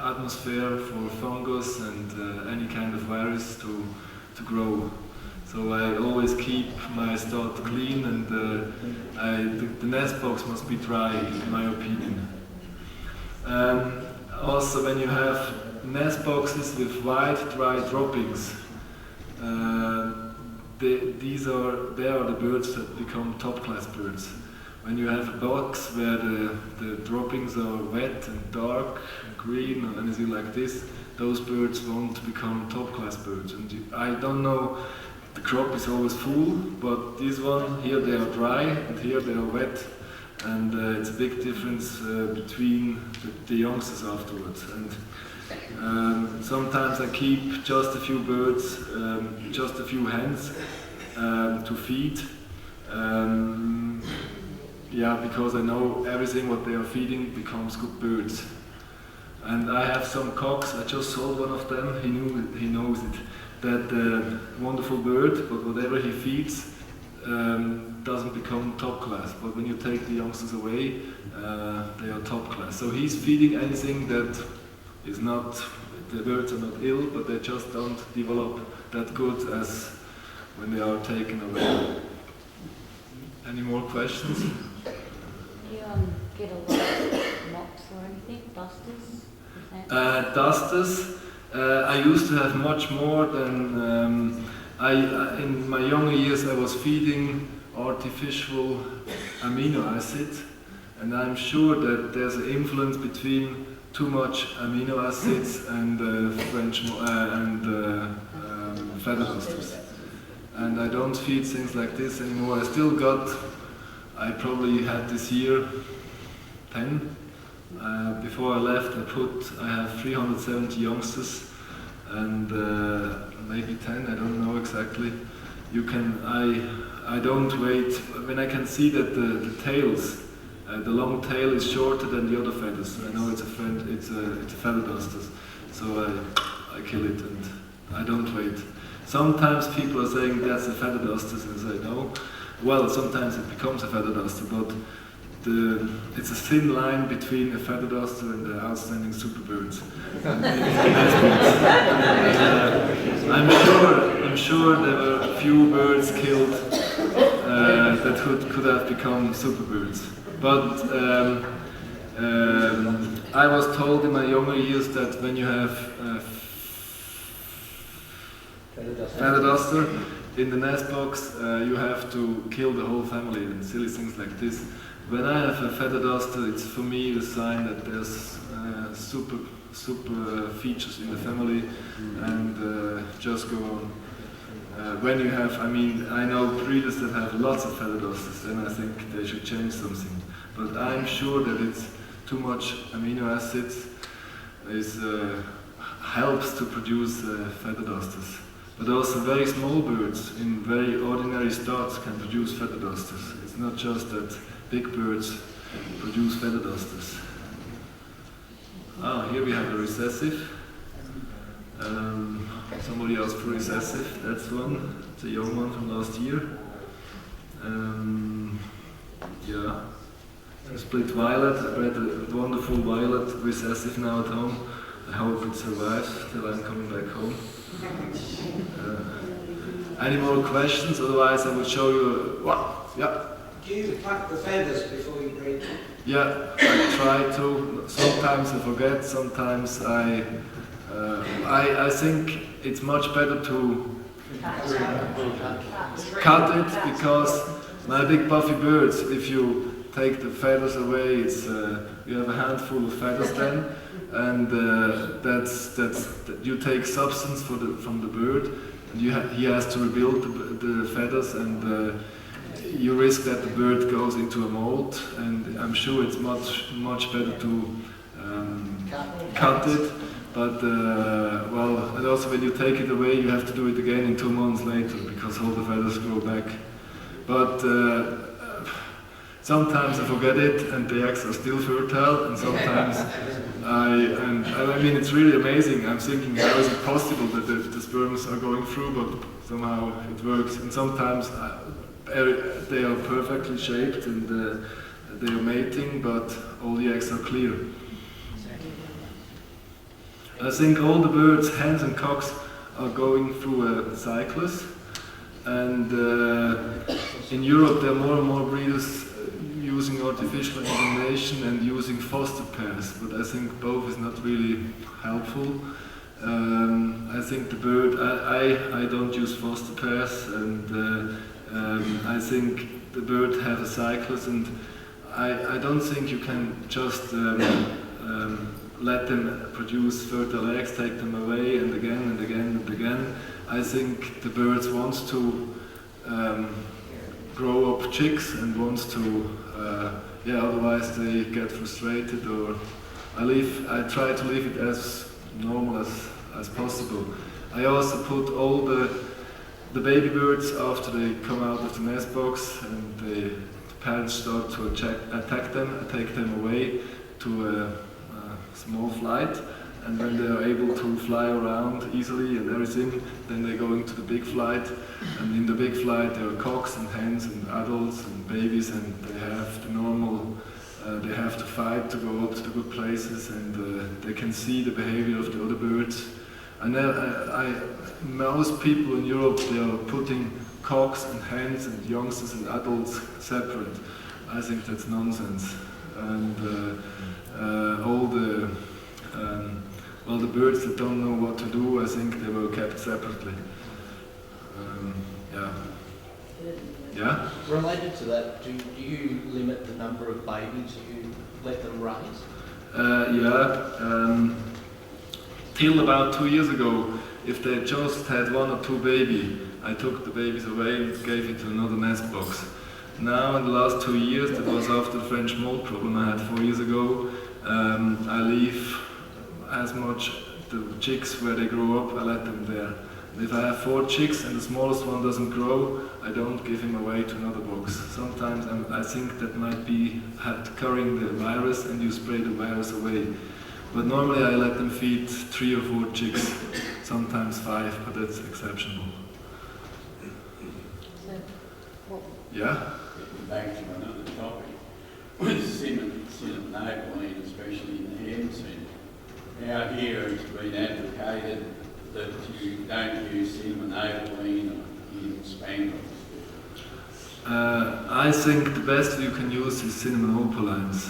atmosphere for fungus and any kind of virus to grow. So I always keep my stud clean, and the nest box must be dry, in my opinion. Also, when you have nest boxes with white, dry droppings, they are the birds that become top-class birds. When you have a box where the droppings are wet and dark, and green or anything like this, those birds won't become top-class birds. And I don't know, the crop is always full, but this one, here they are dry and here they are wet. And it's a big difference between the youngsters afterwards. And sometimes I keep just a few birds, just a few hens to feed. Because I know everything what they are feeding becomes good birds. And I have some cocks. I just sold one of them. He knows it. That wonderful bird, but whatever he feeds doesn't become top class. But when you take the youngsters away, they are top class. So he's feeding anything that is not. The birds are not ill, but they just don't develop that good as when they are taken away. Any more questions? Do you get a lot of mops or anything? Dusters? Dusters. I used to have much more than in my younger years. I was feeding artificial amino acids, and I'm sure that there's an influence between too much amino acids and feather dusters. And I don't feed things like this anymore. I probably had this year 10 Before I left, I have 370 youngsters, and maybe 10. I don't know exactly. I don't wait when I can see that the tails, the long tail is shorter than the other feathers. I know it's a feather duster, so I kill it and I don't wait. Sometimes people are saying that's a feather duster, and I say no. Well, sometimes it becomes a feather duster, but it's a thin line between a feather duster and the outstanding superbirds. I'm sure there were a few birds killed that could have become superbirds. But I was told in my younger years that when you have feather duster in the nest box, you have to kill the whole family and silly things like this. When I have a feather duster, it's for me a sign that there's super features in the family, and just go on. When you have, I know breeders that have lots of feather dusters, and I think they should change something. But I'm sure that it's too much amino acids helps to produce feather dusters. But also very small birds in very ordinary studs can produce feather dusters. It's not just that big birds produce feather dusters. Here we have a recessive. Somebody asked for recessive, that's one. It's a young one from last year. Yeah, a split violet. I read a wonderful violet recessive now at home. I hope it survives till I'm coming back home. Any more questions? Otherwise I will show you. Yeah. Do you pluck the feathers before you breed them? Yeah, I try to. Sometimes I forget, sometimes I think it's much better to cut it, because my big puffy birds, if you take the feathers away, you have a handful of feathers then, and you take substance from the bird, and he has to rebuild the feathers, and you risk that the bird goes into a mold, and I'm sure it's much better to cut it. But and also when you take it away, you have to do it again in 2 months later, because all the feathers grow back. But sometimes I forget it, and the eggs are still fertile, and sometimes it's really amazing. I'm thinking, how is it possible that the sperms are going through, but somehow it works. And sometimes they are perfectly shaped and they are mating, but all the eggs are clear. I think all the birds, hens and cocks, are going through a cyclus, and in Europe there are more and more breeders using artificial insemination and using foster pairs, but I think both is not really helpful. I think the bird, I don't use foster pairs, and I think the bird has a cyclus, and I don't think you can just let them produce fertile eggs, take them away, and again and again and again. I think the birds wants to grow up chicks and wants to, otherwise they get frustrated, or I try to leave it as normal as possible. I also put all the baby birds, after they come out of the nest box and the parents start to attack them, I take them away to a small flight, and when they are able to fly around easily and everything, then they go into the big flight, and in the big flight there are cocks and hens and adults and babies, and they have the normal, they have to fight to go up to the good places, and they can see the behavior of the other birds. And most people in Europe, they are putting cocks and hens and youngsters and adults separate. I think that's nonsense. And all the birds that don't know what to do, I think they were kept separately. Yeah? Related to that, do you limit the number of babies you let them raise? Till about 2 years ago, if they just had 1 or 2 babies, I took the babies away and gave it to another nest box. Now, in the last 2 years, that was after the French mold problem I had 4 years ago, I leave as much the chicks where they grow up, I let them there. And if I have 4 chicks and the smallest one doesn't grow, I don't give him away to another box. Sometimes I think that might be carrying the virus and you spray the virus away. But normally I let them feed 3 or 4 chicks, sometimes 5, but that's exceptional. Yeah? Back to another topic. With cinnamonaboline, especially in the hen scene, out here it's been advocated that you don't use cinnamonaboline in spangles. I think the best you can use is cinnamon opalines.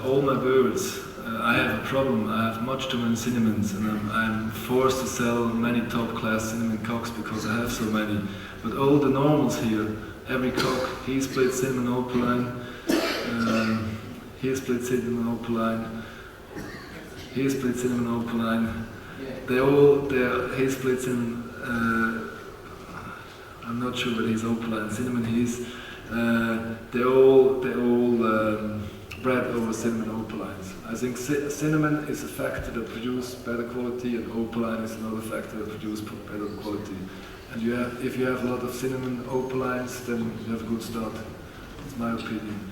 All my birds, I have a problem. I have much too many cinnamons, and I'm forced to sell many top-class cinnamon cocks because I have so many. But all the normals here, every cock, he split cinnamon opaline, he split cinnamon opaline, he split cinnamon opaline. He splits in. I'm not sure what his opaline cinnamon is. They all bred over cinnamon opalines. I think cinnamon is a factor that produces better quality, and opaline is another factor that produces better quality. And if you have a lot of cinnamon opalines, then you have a good start. That's my opinion.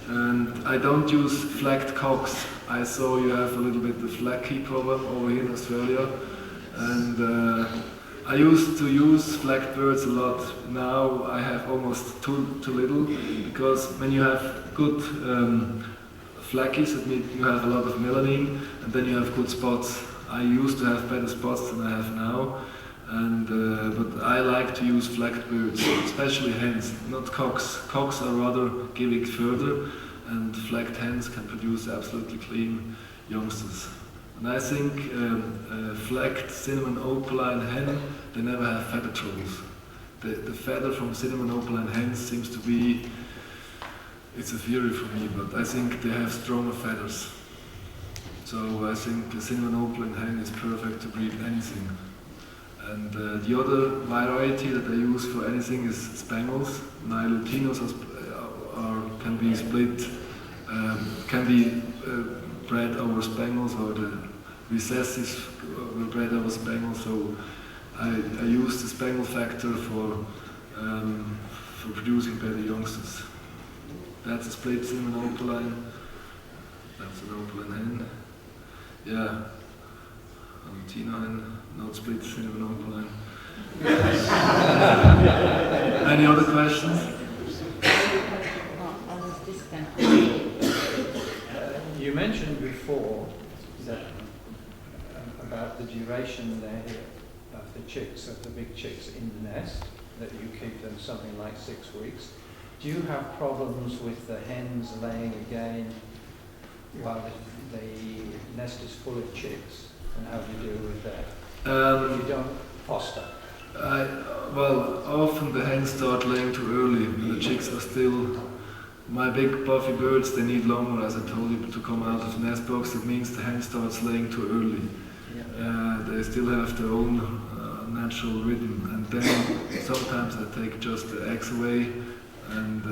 And I don't use flagged cocks. I saw you have a little bit of flaky problem over here in Australia, and I used to use flagged birds a lot. Now I have almost too little, because when you have good flackies, that means you have a lot of melanin, and then you have good spots. I used to have better spots than I have now, and but I like to use flagged birds, especially hens, not cocks. Cocks are rather giving further, and flagged hens can produce absolutely clean youngsters. And I think flagged cinnamon opaline hen, they never have feather troubles. The feather from cinnamon opaline hens seems to be, it's a theory for me, but I think they have stronger feathers. So I think the cinnamon opaline hen is perfect to breed anything. And the other variety that I use for anything is spangles. My Lutinos can be split, can be bred over spangles, or the recessives were bred over spangles. So I use the spangle factor for producing better youngsters. That's a split cinnamon opaline. That's an opaline hen. Yeah, a Lutino hen, not split cinnamon opaline. Any other questions? I was just going to ask you mentioned before that about the duration there of the chicks, of the big chicks in the nest, that you keep them something like 6 weeks. Do you have problems with the hens laying again while the nest is full of chicks? And how do you deal with that? If you don't foster. Well, often the hens start laying too early when the chicks are still. My big puffy birds, they need longer, as I told you, to come out of the nest box. That means the hen starts laying too early. They still have their own natural rhythm, and then sometimes I take just the eggs away, and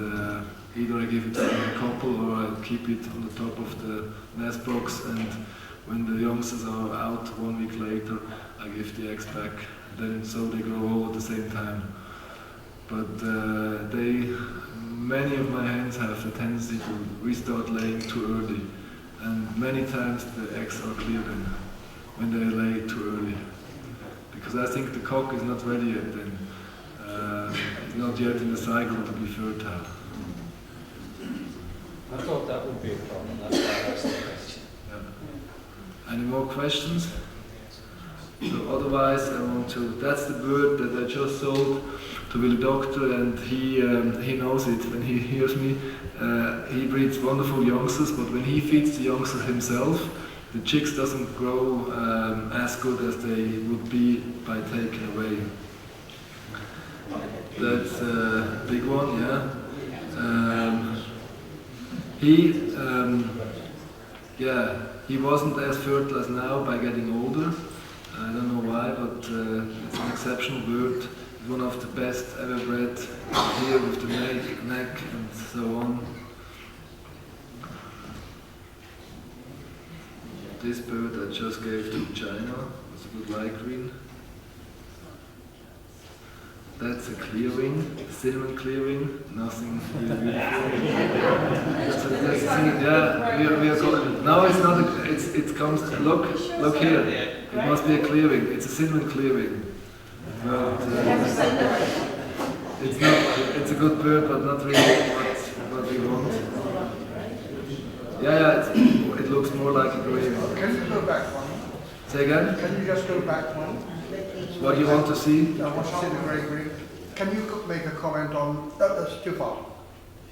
either I give it to a couple or I keep it on the top of the nest box, and when the youngsters are out 1 week later, I give the eggs back. Then so they grow all at the same time. But many of my hens have the tendency to restart laying too early, and many times the eggs are clear then when they lay too early, because I think the cock is not ready yet then. It's not yet in the cycle to be fertile. I thought that would be a problem, that's why I asked the question. Yeah. Any more questions? So otherwise I want to, that's the bird that I just sold to Willy Doctor, and he knows it when he hears me. He breeds wonderful youngsters, but when he feeds the youngsters himself, the chicks doesn't grow as good as they would be by taking away. That's a big one, yeah. He wasn't as fertile as now by getting older. I don't know why, but it's an exceptional bird. It's one of the best ever bred here with the neck and so on. this bird I just gave to China. It's a good light green. That's a clearing, cinnamon clearing, nothing really beautiful. That's yeah, we are going. No, it's not. It comes. Look here. It must be a clearing. It's a cinnamon clearing. But it's not. It's a good bird, but not really what we want. Yeah. It looks more like a grave. Can you go back one? Say again? Can you just go back one? What do you want to see? I want to see the grey green. Can you make a comment on... that's too far.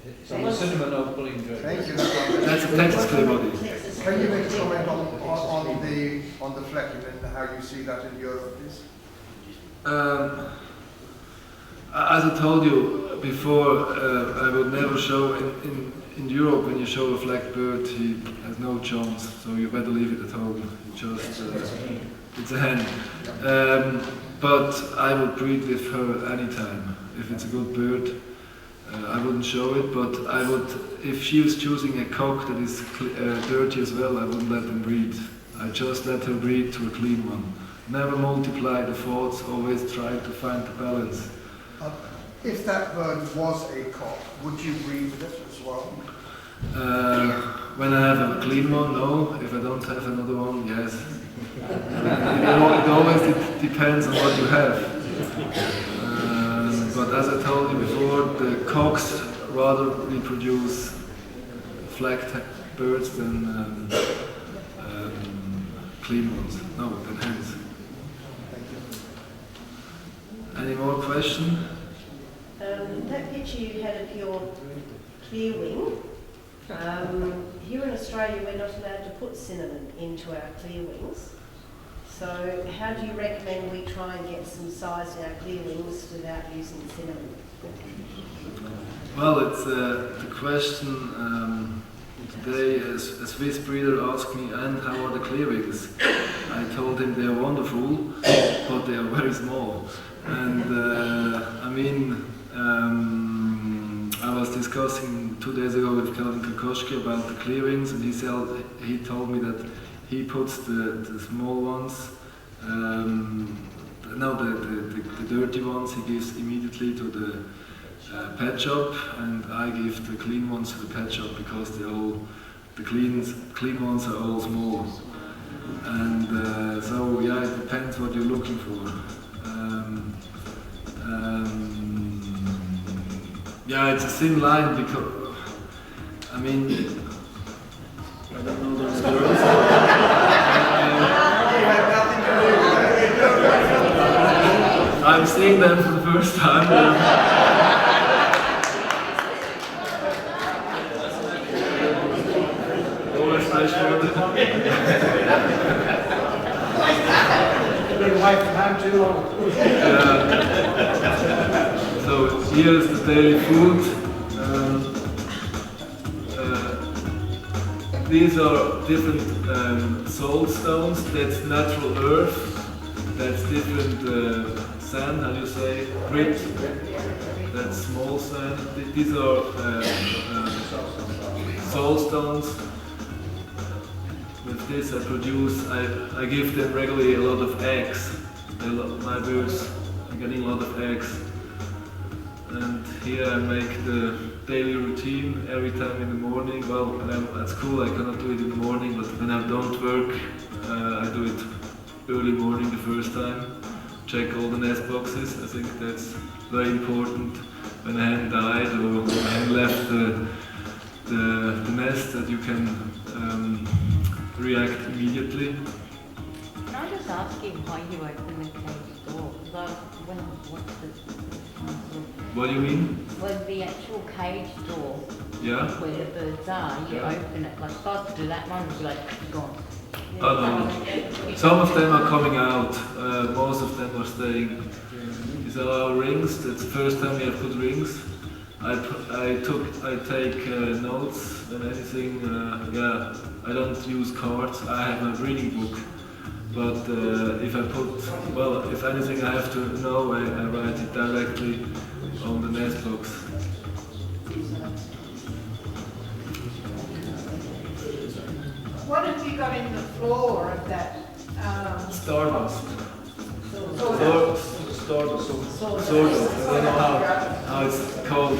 It's on the cinnamon oak bullying drink. Thank you. That's a Texas clear body. Can you make a comment on the flecking and how you see that in Europe, please? As I told you before, I would never show in Europe when you show a flecked bird, he has no chance. So you better leave it at home. Just it's a hen. But I would breed with her anytime. If it's a good bird, I wouldn't show it. But I would, if she was choosing a cock that is dirty as well, I wouldn't let them breed. I just let her breed to a clean one. Never multiply the thoughts. Always try to find the balance. If that bird was a cock, would you breed with it as well? When I have a clean one, no. If I don't have another one, yes. It always depends on what you have. But as I told you before, the cocks rather reproduce flecked birds than clean ones. No, than hens. Any more questions? That picture you had of your clear wing, here in Australia we're not allowed to put cinnamon into our clear wings. So how do you recommend we try and get some size in our clear wings without using cinnamon? Well, it's the question today. A Swiss breeder asked me, and how are the clear wings? I told him they are wonderful, but they are very small. And I was discussing 2 days ago with Calvin Kokoschke about the clearings, and he told me that he puts the small ones, the dirty ones, he gives immediately to the pet shop, and I give the clean ones to the pet shop because the clean ones are all small. And so yeah, it depends what you're looking for. Yeah, it's a thin line because, I don't know those girls. I'm seeing them for the first time. Always nice for Been away from home too long. So here's the daily food. These are different salt stones. That's natural earth. That's different sand. How do you say? Grit. That's small sand. These are salt stones. With this I give them regularly a lot of eggs. My birds are getting a lot of eggs. And here I make the daily routine every time in the morning. Well, when I'm at school I cannot do it in the morning, but when I don't work, I do it early morning the first time. Check all the nest boxes. I think that's very important. When a hen died or when a hen left the nest, that you can react immediately. Can I just ask you why you open the cage door? What do you mean? Well, the actual cage door, Yeah? where the birds are, you open it, like if I was to do that one, would be like, gone. Oh no. Some of them are coming out, most of them are staying. These are our rings. That's the first time we have put rings. I take notes and anything. Yeah, I don't use cards. I have my reading book. But if anything I have to know, I write it directly on the nest box. What have you got in the floor of that? Stardust. Sawdust. Stardust. Sawdust. I don't know how it's called.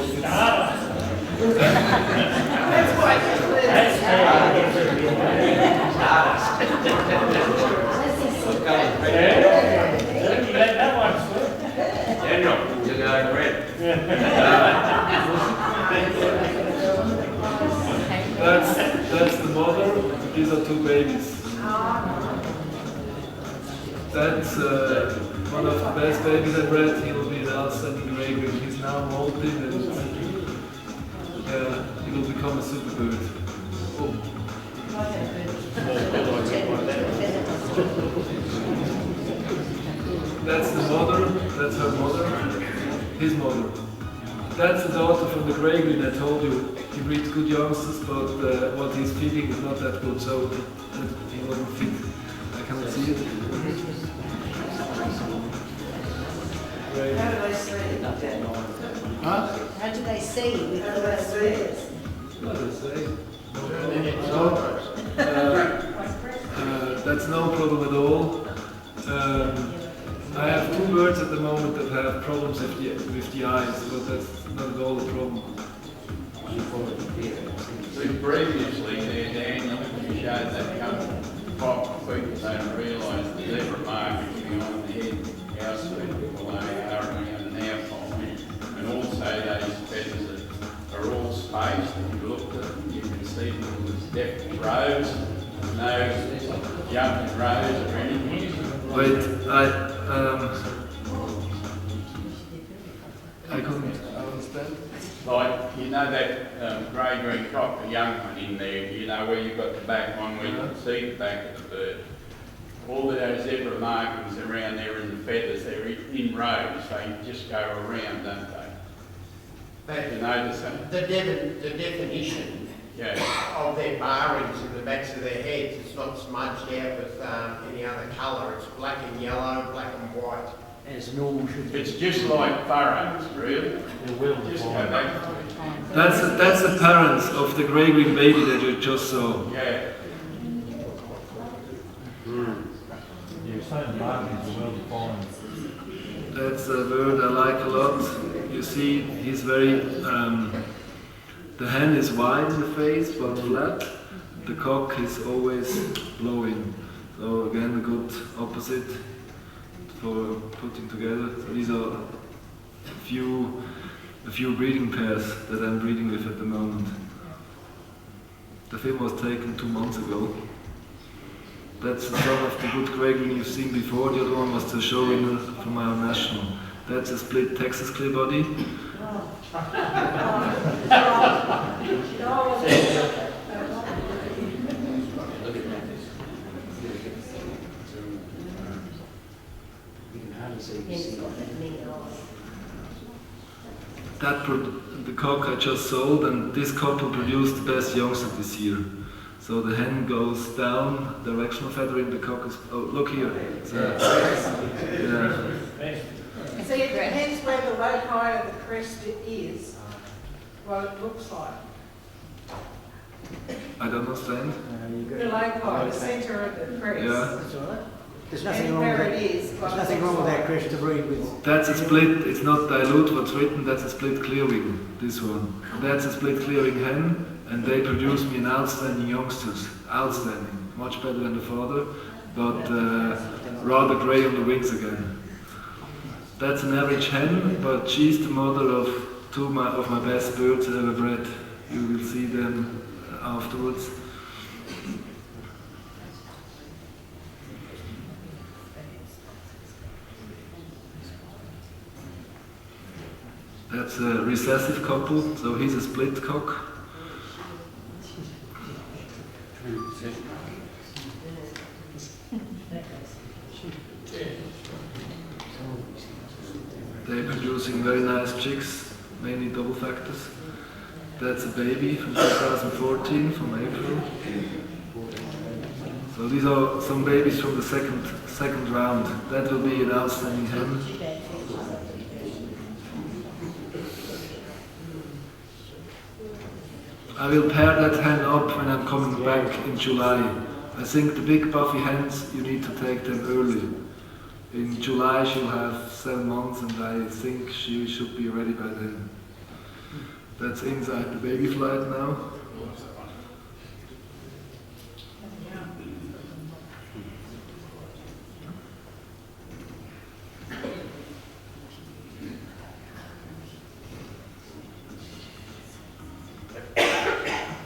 That's why it's That one's good. Daniel, you're going red. That's the mother. These are 2 babies. That's one of the best babies I bred. He will be an outstanding grey. He's now molting and he will become a super bird. Oh. That's the mother. That's her mother. His mother. That's the daughter from the grey green I told you. He breeds good youngsters, but what he's feeding is not that good, so he wasn't fit. I cannot see it. How do they see? Huh? How do they see with the rest of it? What do they say? That's no problem at all. I have 2 birds at the moment that have problems with the eyes, but that's not at all a problem. So previously there, Daniel, you showed that couple pop, people don't realise the zebra markings behind the head, how suitable they are and how fine. And also those feathers are all spaced, and you look at them, you can see there's definite rows, no jumping rows or anything. Wait, I couldn't understand. Like, you know that grey-green cock, the young one in there, you know where you've got the back one where you can see the back of the bird. All of those zebra markings around there in the feathers, they're in rows, so you just go around, don't they? You notice that? The definition of their barrings in the backs of their heads, it's not smudged out with any other colour. It's black and yellow, black and white. As normal should be. It's just like furrows, really. Just go back to it. That's the parents of the grey-green baby that you just saw. Yeah. You're saying the markings are well defined. That's a bird I like a lot. You see, he's very. The hen is wide in the face but flat. The cock is always blowing. So again, a good opposite for putting together. So these are a few breeding pairs that I'm breeding with at the moment. The film was taken 2 months ago. That's some of the good grey green you've seen before. The other one was the show winner from our national. That's a split Texas clear body. The cock I just sold, and this couple produced the best youngster this year. So the hen goes down, directional feathering, the cock is, oh look here. Yeah. See, it depends where the loci of the crest is, what it looks like. I don't understand. The loci, the centre of the crest. Yeah. That's all right. There's nothing wrong with Where that. it is. There's nothing wrong with that crest to breed with. That's a split, it's not dilute what's written, that's a split clearing, this one. That's a split clearing hen, and they produce me an outstanding youngsters. Outstanding. Much better than the father, but rather grey on the wings again. That's an average hen, but she's the mother of two of my best birds I ever bred. You will see them afterwards. That's a recessive couple, so he's a split cock. They're producing very nice chicks, mainly double factors. That's a baby from 2014, from April. So these are some babies from the second round. That will be an outstanding hen. I will pair that hen up when I'm coming back in July. I think the big buffy hens, you need to take them early. In July she'll have 7 months, and I think she should be ready by then. That's inside the baby flight now.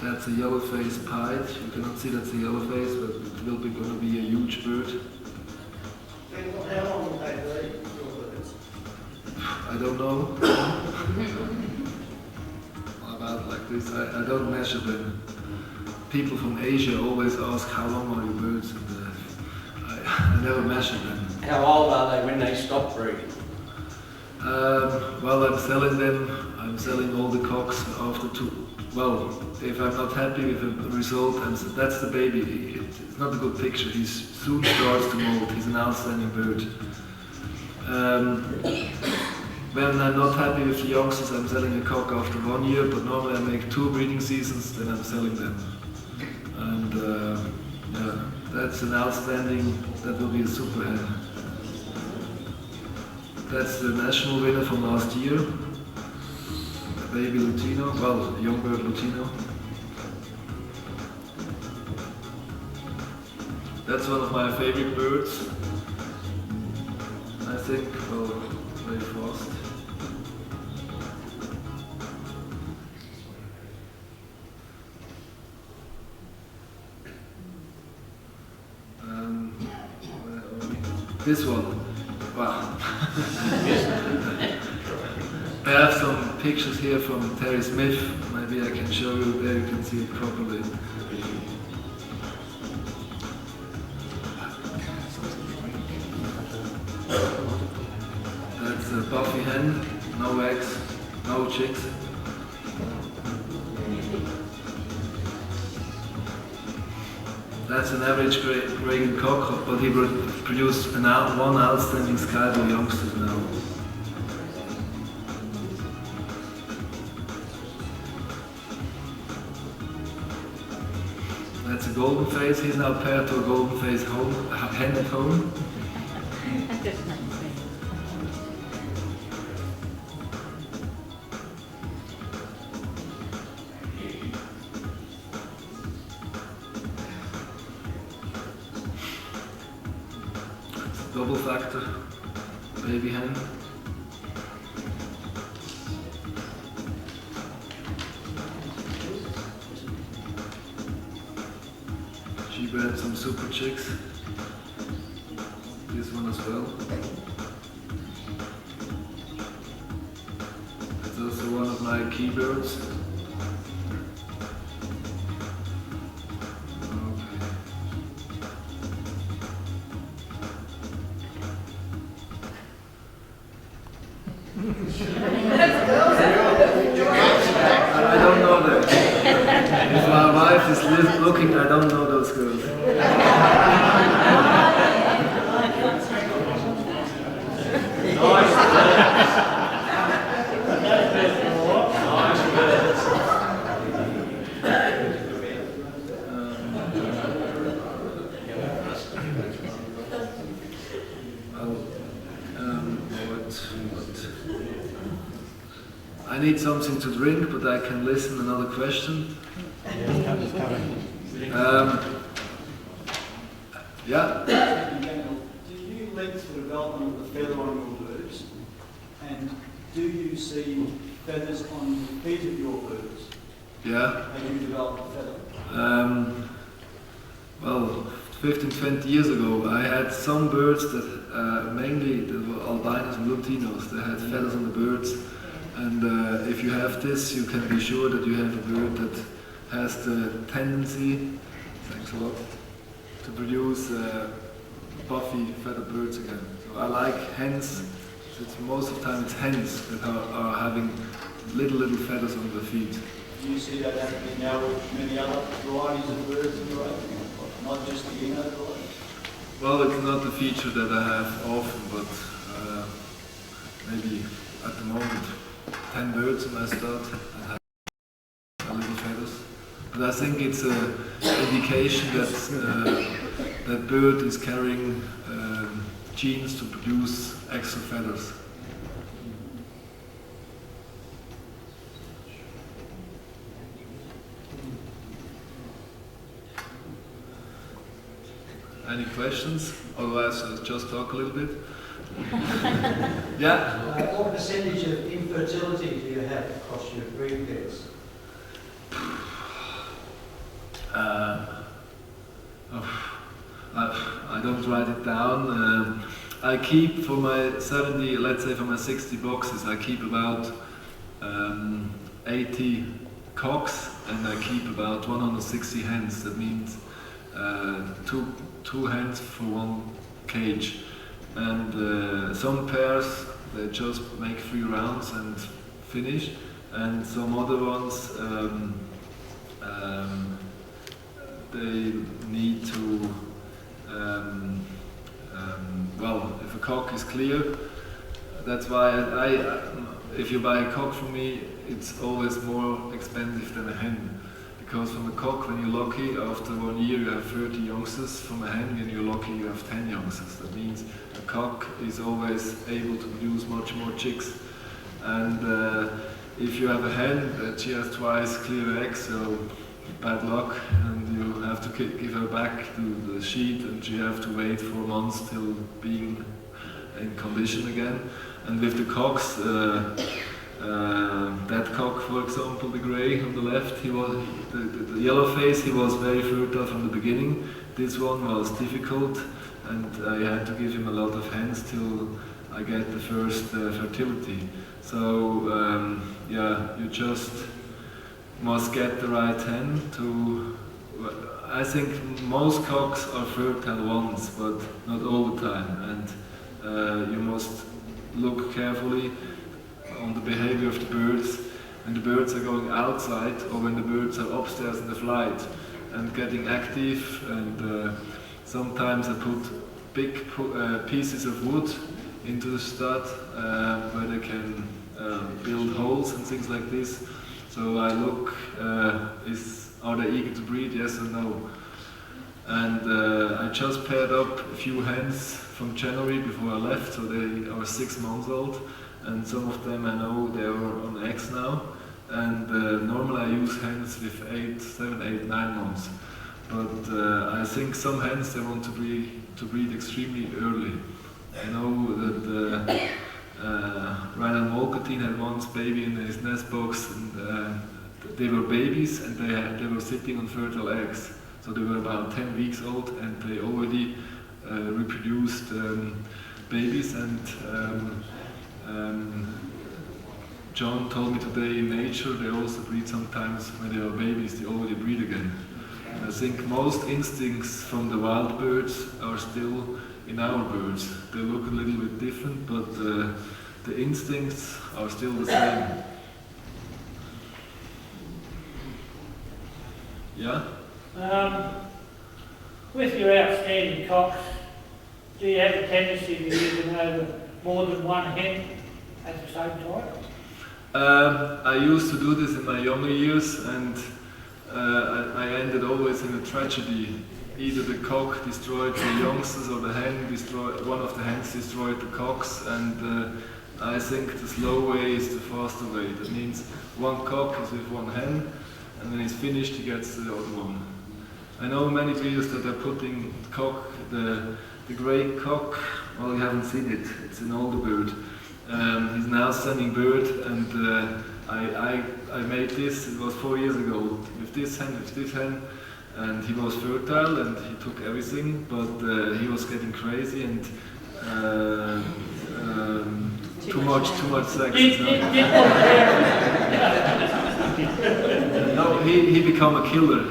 That's a yellow-faced pied. You cannot see that's a yellow face, but it will be going to be a huge bird. How long will they be, your birds? I don't know. About like this, I don't measure them. People from Asia always ask how long are your birds, and I never measure them. How old are they when they stop breeding? Well, I'm selling them. I'm selling all the cocks after 2. Well, if I'm not happy with the result, that's the baby. It's not a good picture. He soon starts to molt. He's an outstanding bird. When I'm not happy with the youngsters, I'm selling a cock after 1 year, but normally I make 2 breeding seasons, then I'm selling them. And yeah, that's an outstanding, that will be a super hen. That's the national winner from last year. A baby Lutino, well, a young bird Lutino. That's one of my favorite birds. I think, well, very fast. Where are we? This one. Wow. I have some pictures here from Terry Smith. Maybe I can show you there, you can see it properly. That's a buffy hen, no eggs, no chicks. That's an average Reagan cock, but he produced one outstanding Skyboy youngster now. That's a golden face. He's now paired to a golden face hen at home. Double factor baby hen. She bred some super chicks. This one as well. It's also one of my key birds. I don't know that. If my wife is looking, I don't know those girls. I need something to drink, but I can listen. Another question. Yeah. Do you link the development of the feather on your birds, and do you see feathers on the feet of your birds? Yeah. As you develop the feather? Well, 15, 20 years ago, I had some birds that mainly they were albinos and lutinos. They had feathers on the birds. And if you have this, you can be sure that you have a bird that has the tendency, thanks a lot, to produce buffy feathered birds again. So I like hens. Most of the time it's hens that are having little feathers on their feet. Do you see that happening now with many other varieties of birds in your own, not just the Eno variety? Well, it's not a feature that I have often, but maybe at the moment 10 birds when I start and have little feathers. But I think it's an indication that that bird is carrying genes to produce extra feathers. Any questions? Otherwise, I'll just talk a little bit. Yeah? What percentage of infertility do you have across your breed pairs? I don't write it down. I keep for my 70, let's say for my 60 boxes, I keep about 80 cocks and I keep about 160 hens. That means two hens for one cage. And some pairs, they just make 3 rounds and finish. And some other ones, they need to, well, if a cock is clear, that's why if you buy a cock from me, it's always more expensive than a hen. Because from a cock, when you're lucky, after 1 year you have 30 youngsters. From a hen, when you're lucky, you have 10 youngsters. That means a cock is always able to produce much more chicks. And if you have a hen, she has twice clear eggs, so bad luck, and you have to give her back to the sheet, and she have to wait 4 months till being in condition again. And with the cocks, that cock, for example, the grey on the left, he was the yellow face. He was very fertile from the beginning. This one was difficult, and I had to give him a lot of hens till I get the first fertility. So yeah, you just must get the right hen to. I think most cocks are fertile once, but not all the time, and you must look carefully on the behavior of the birds when the birds are going outside or when the birds are upstairs in the flight and getting active. And sometimes I put big pieces of wood into the stud where they can build holes and things like this. So I look, are they eager to breed, yes or no? And I just paired up a few hens from January before I left, so they are 6 months old. And some of them I know they are on eggs now. And normally I use hens with 7, 8, 9 months. But I think some hens, they want to breed extremely early. I know that Reinhard Molketin had once baby in his nest box, and they were babies and they were sitting on fertile eggs. So they were about 10 weeks old and they already reproduced babies. And John told me today in nature they also breed sometimes when they are babies, they already breed again. I think most instincts from the wild birds are still in our birds. They look a little bit different, but the instincts are still the same. Yeah? With your outstanding cocks, do you have a tendency to use them over more than one hen at the same time? I used to do this in my younger years, and I ended always in a tragedy. Either the cock destroyed the youngsters or one of the hens destroyed the cocks, and I think the slow way is the faster way. That means one cock is with one hen, and when he's finished he gets the other one. I know many breeders that are putting the grey cock, well, you haven't seen it, it's an older bird. He's now sending bird, and I made this, it was 4 years ago, with this hen, and he was fertile and he took everything, but he was getting crazy and too much sex. No, he became a killer.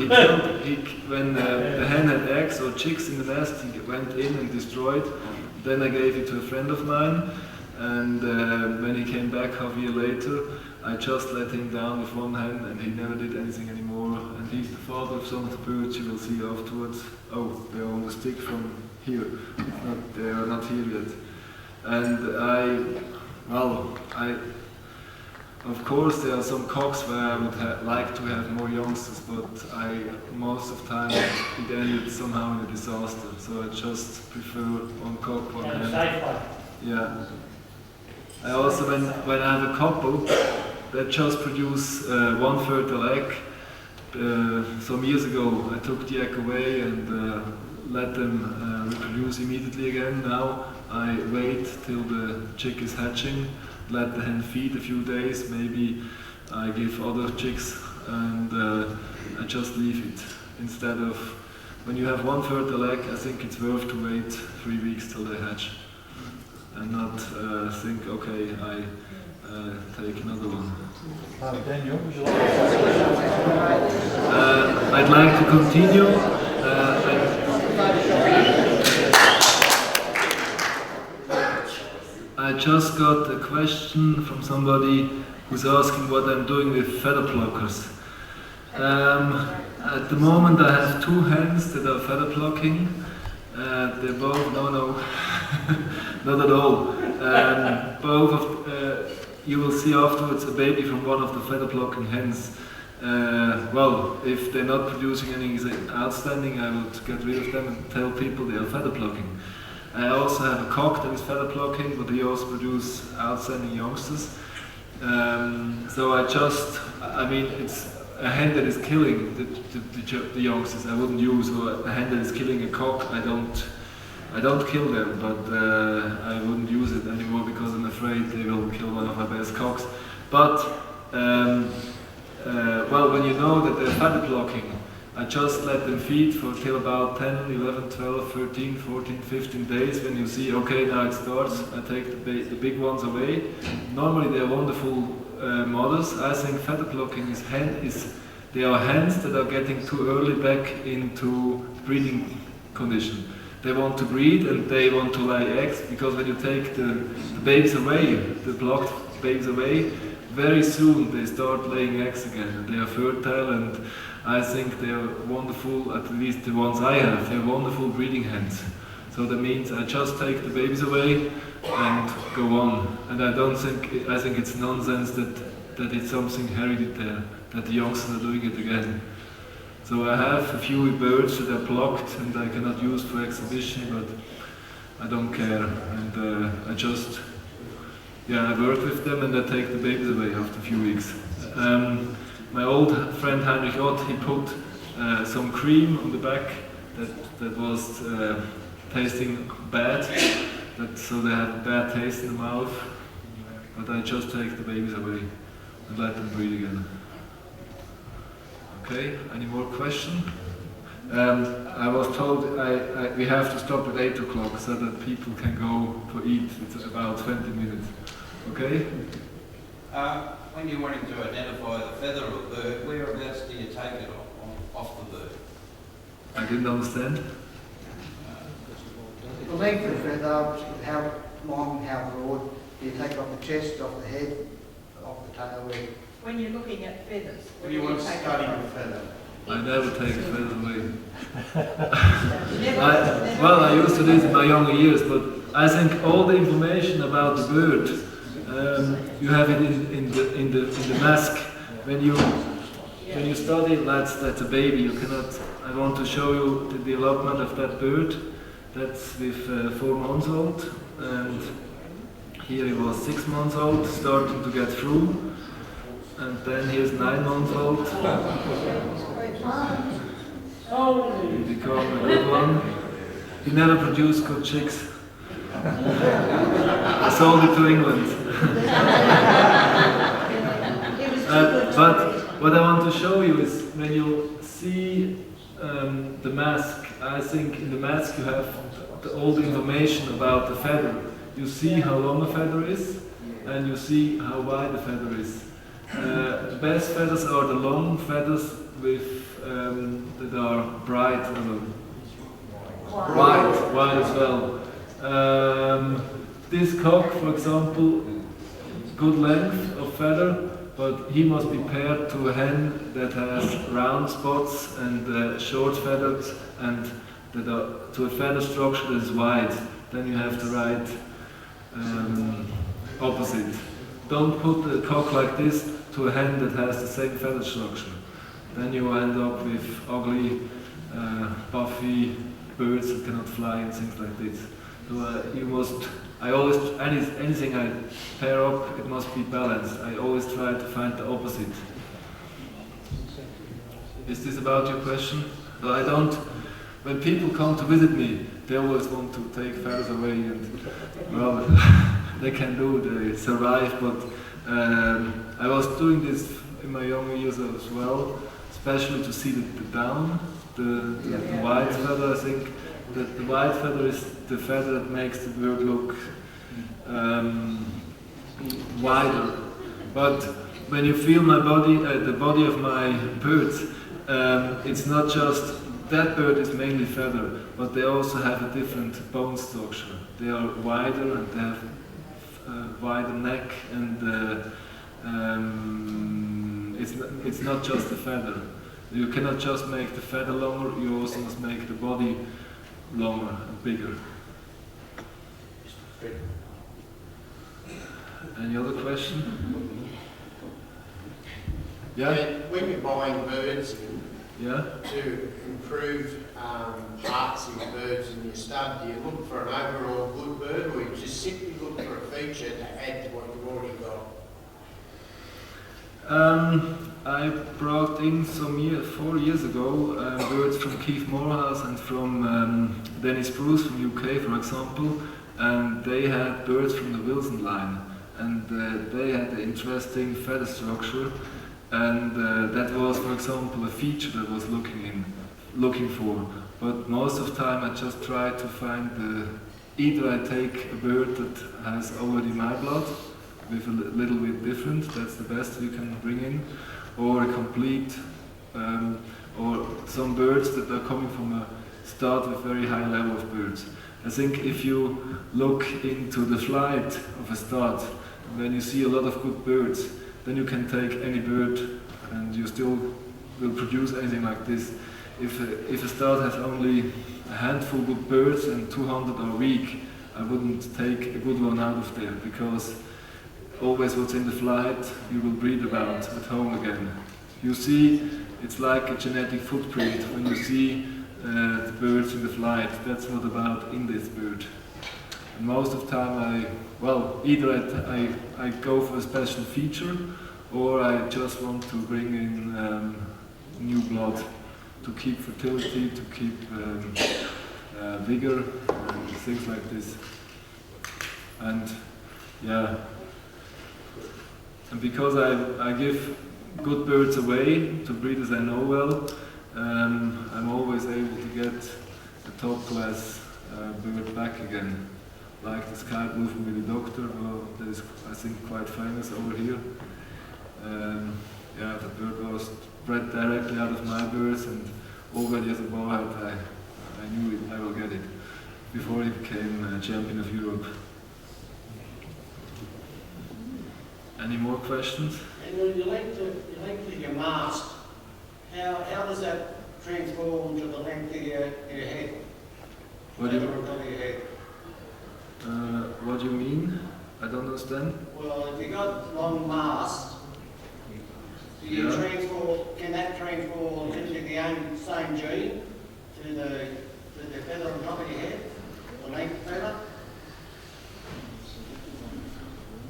When the hen had eggs or chicks in the nest, he went in and destroyed. Then I gave it to a friend of mine, and when he came back half a year later, I just let him down with one hen, and he never did anything anymore. And he's the father of some of the birds you will see afterwards. Oh, they're on the stick from here. They are not here yet. And Of course, there are some cocks where I would like to have more youngsters, but most of the time it ended somehow in a disaster. So I just prefer one cock, one hen. Yeah. I also, when I have a couple that just produce one fertile egg, some years ago I took the egg away and let them reproduce immediately again. Now I wait till the chick is hatching, let the hen feed a few days, maybe I give other chicks, and I just leave it. Instead of, when you have one fertile egg, I think it's worth to wait 3 weeks till they hatch. And not think, okay, I take another one. Daniel, would you like I'd like to continue. I just got a question from somebody who's asking what I'm doing with feather pluckers. At the moment I have 2 hens that are feather plucking. They're both, no, not at all. Both of, you will see afterwards a baby from one of the feather plucking hens. Well, if they're not producing anything outstanding, I would get rid of them and tell people they are feather plucking. I also have a cock that is feather plucking, but he also produces outstanding youngsters. So I mean, it's a hen that is killing the youngsters. I wouldn't use, or a hen that is killing a cock. I don't kill them, but I wouldn't use it anymore because I'm afraid they will kill one of my best cocks. But well, when you know that they're feather plucking, I just let them feed for till about 10, 11, 12, 13, 14, 15 days. When you see, okay, now it starts, I take the big ones away. Normally they're wonderful mothers. I think feather plucking they are hens that are getting too early back into breeding condition. They want to breed and they want to lay eggs, because when you take the babies away, the plucked babies away, very soon they start laying eggs again, and they are fertile, and I think they are wonderful, at least the ones I have, they are wonderful breeding hens. So that means I just take the babies away and go on. And I think it's nonsense that it's something hereditary, that the youngsters are doing it again. So I have a few birds that are plucked and I cannot use for exhibition, but I don't care. And I work with them and I take the babies away after a few weeks. My old friend Heinrich Ott, he put some cream on the back that was tasting bad, so they had a bad taste in the mouth. But I just take the babies away and let them breed again. Okay, any more questions? I was told we have to stop at 8 o'clock so that people can go to eat. It's about 20 minutes. Okay? When you're wanting to identify the feather of a bird, whereabouts do you take it off the bird? I didn't understand. The length of the feather, how long, how broad, do you take it off the chest, off the head, off the tail? When you're looking at feathers, What do you want to study the feather? I never take a feather away. I used to do it in my younger years, but I think all the information about the bird, you have it in the mask. When you study it, that's a baby. You cannot. I want to show you the development of that bird. That's with 4 months old, and here he was 6 months old, starting to get through, and then here's 9 months old. He became a good one. He never produced good chicks. I sold it to England. But what I want to show you is when you see the mask, I think in the mask you have all the information about the feather. You see how long a feather is, and you see how wide the feather is. The best feathers are the long feathers with that are bright, white as well. This cock, for example, good length of feather, but he must be paired to a hen that has round spots and short feathers, and that are to a feather structure that is wide. Then you have the right opposite. don't put a cock like this to a hen that has the same feather structure. Then you end up with ugly, puffy birds that cannot fly and things like this. So you must, I always, anything I pair up, it must be balanced. I always try to find the opposite. Is this about your question? So I don't, when people come to visit me, they always want to take feathers away and, well, they can do, they survive, but I was doing this in my younger years as well, especially to see the down, the white feather. I think that the white feather is the feather that makes the bird look wider. But when you feel my body, the body of my birds, it's not just, that bird is mainly feather, but they also have a different bone structure. They are wider and they have wider neck, and it's not just the feather. You cannot just make the feather longer, you also must make the body longer and bigger. Any other question? Yeah? And when you're buying birds Yeah? to improve parts in birds in your stud, do you look for an overall good bird, or you just simply look for a feature to add to what you've already got? I brought in 4 years ago birds from Keith Morehouse and from Dennis Bruce from UK, for example, and they had birds from the Wilson line, and they had an interesting feather structure, and that was, for example, a feature that I was looking for. But most of the time I just try to find either I take a bird that has already my blood, with a little bit different, that's the best you can bring in, or a complete, or some birds that are coming from a start with very high level of birds. I think if you look into the flight of a start, when you see a lot of good birds, then you can take any bird and you still will produce anything like this. If a start has only a handful of good birds and 200 are weak, I wouldn't take a good one out of there, because always what's in the flight you will breed about at home again. You see, it's like a genetic footprint when you see the birds in the flight. That's what about in this bird. And most of the time either I go for a special feature, or I just want to bring in new blood to keep fertility, to keep vigor, and things like this. And yeah. And because I give good birds away to breeders I know well, I'm always able to get a top class bird back again. Like the sky blue from Willy Doctor, that is, I think, quite famous over here. Yeah, the bird was bred directly out of my birds, and already as a bowhead I knew I will get it before he became champion of Europe. Any more questions? And when you length of your mask, how does that transform to the length of your head? What do you head? What do you mean? I don't understand. Well, if you got long masks, do you can that transform into the same gene to the feather on top of your head, the length feather?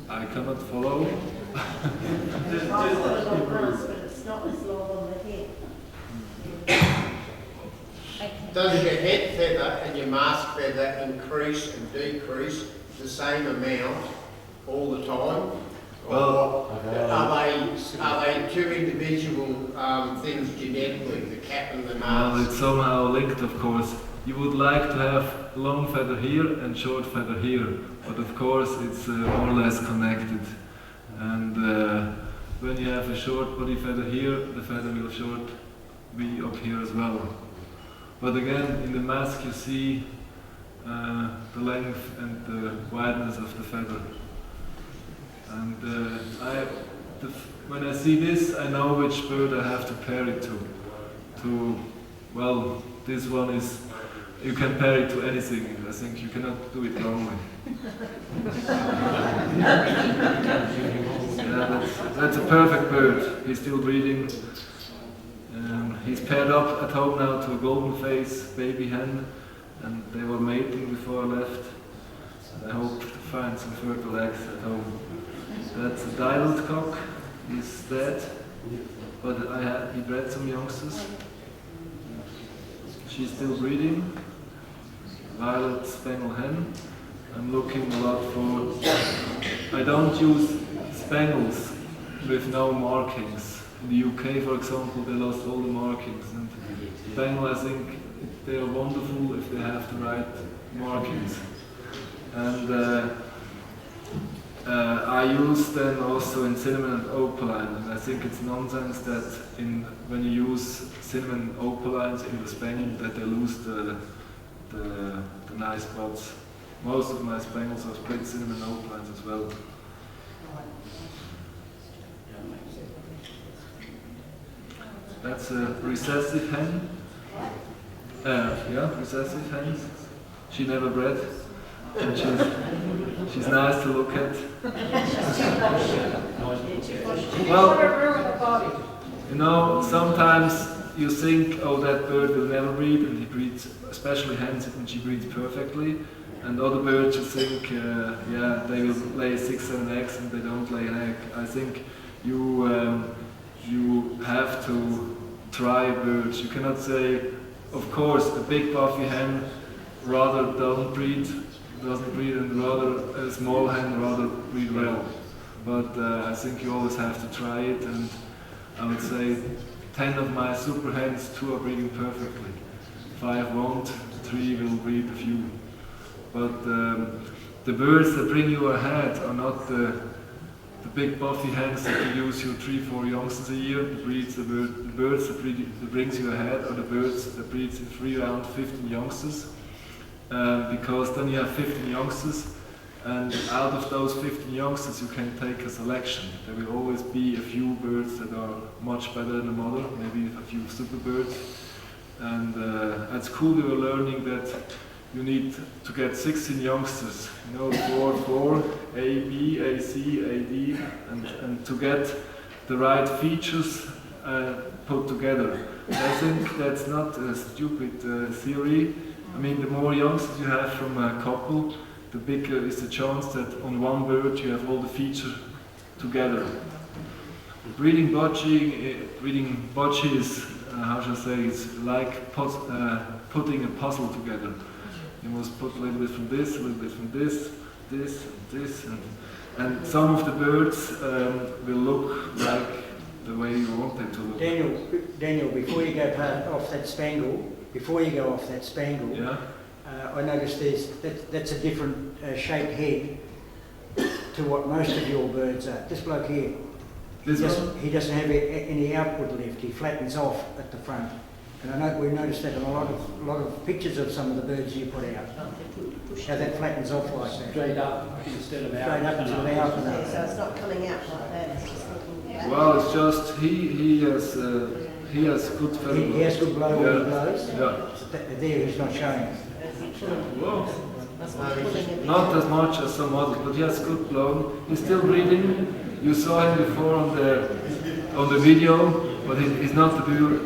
I cannot follow. It's got a long mask, but it's not as long on the head. Does your head feather and your mask feather increase and decrease the same amount all the time? Well, are they two individual things genetically, the cap and the mask? Well, it's somehow linked, of course. You would like to have long feather here and short feather here, but of course it's more or less connected. And when you have a short body feather here, the feather will be up here as well. But again, in the mask you see the length and the wideness of the feather. And when I see this, I know which bird I have to pair it to. Well, this one is you can pair it to anything. I think you cannot do it wrongly. Yeah, that's a perfect bird. He's still breeding. He's paired up at home now to a golden face baby hen, and they were mating before I left. I hope to find some fertile eggs at home. That's a Adelaide cock. He's dead, but he bred some youngsters. She's still breeding. Violet Spangle hen. I'm looking a lot for. I don't use spangles with no markings. In the UK, for example, they lost all the markings. And Spangle, I think they are wonderful if they have the right markings. And I use them also in cinnamon and opaline. And I think it's nonsense that when you use cinnamon and opalines in the Spangle that they lose the nice spots. Most of my Spangles are split cinnamon and opalines as well. That's a recessive hen. Yeah, recessive hen. She never bred. And she's nice to look at. Well, you know, sometimes you think, oh, that bird will never breed, and he breeds, especially hens, and she breeds perfectly. And other birds you think, yeah, they will lay 6-7 eggs and they don't lay an egg. I think you have to try birds. You cannot say, of course, a big buffy hen rather doesn't breed, and rather a small hen rather breed well. But I think you always have to try it, and I would say 10 of my super hens, 2 are breeding perfectly. 5 won't, 3 will breed a few. But the birds that bring you ahead are not the big buffy hens that produce you 3-4 youngsters a year. The birds that brings you ahead are the birds that breeds in 3 around 15 youngsters. Because then you have 15 youngsters, and out of those 15 youngsters you can take a selection. There will always be a few birds that are much better than the mother, maybe a few super birds. And at school we were learning that you need to get 16 youngsters, you know, 4, A, B, A, C, A, D, and to get the right features put together. I think that's not a stupid theory. I mean, the more youngsters you have from a couple, the bigger is the chance that on one bird you have all the features together. Breeding budgie is, how shall I say, it's like putting a puzzle together. You must put a little bit from this, a little bit from this, and some of the birds will look like the way you want them to look. Daniel, before you go off that spangle, yeah. I noticed that's a different shaped head to what most of your birds are. This bloke here, he doesn't have any outward lift. He flattens off at the front. And I know we noticed that in a lot of pictures of some of the birds you put out. How that flattens off like that. Straight up instead of out. Straight up instead of out. Yeah, so it's not coming out like that. It's just looking back. Well, it's just he has good feather. He has good blow when he blows. Yeah. There he's not showing. Well, not as much as some others, but he has good blow. He's still breeding. You saw him before on the video. But he's not the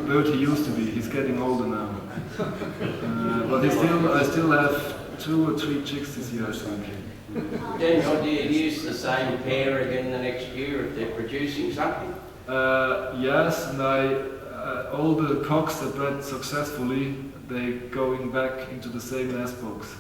bird he used to be. He's getting older now. But I still have 2 or 3 chicks this year, I think. Daniel, do you use the same pair again the next year if they're producing something? Yes, and all the cocks that bred successfully, they going back into the same nest box.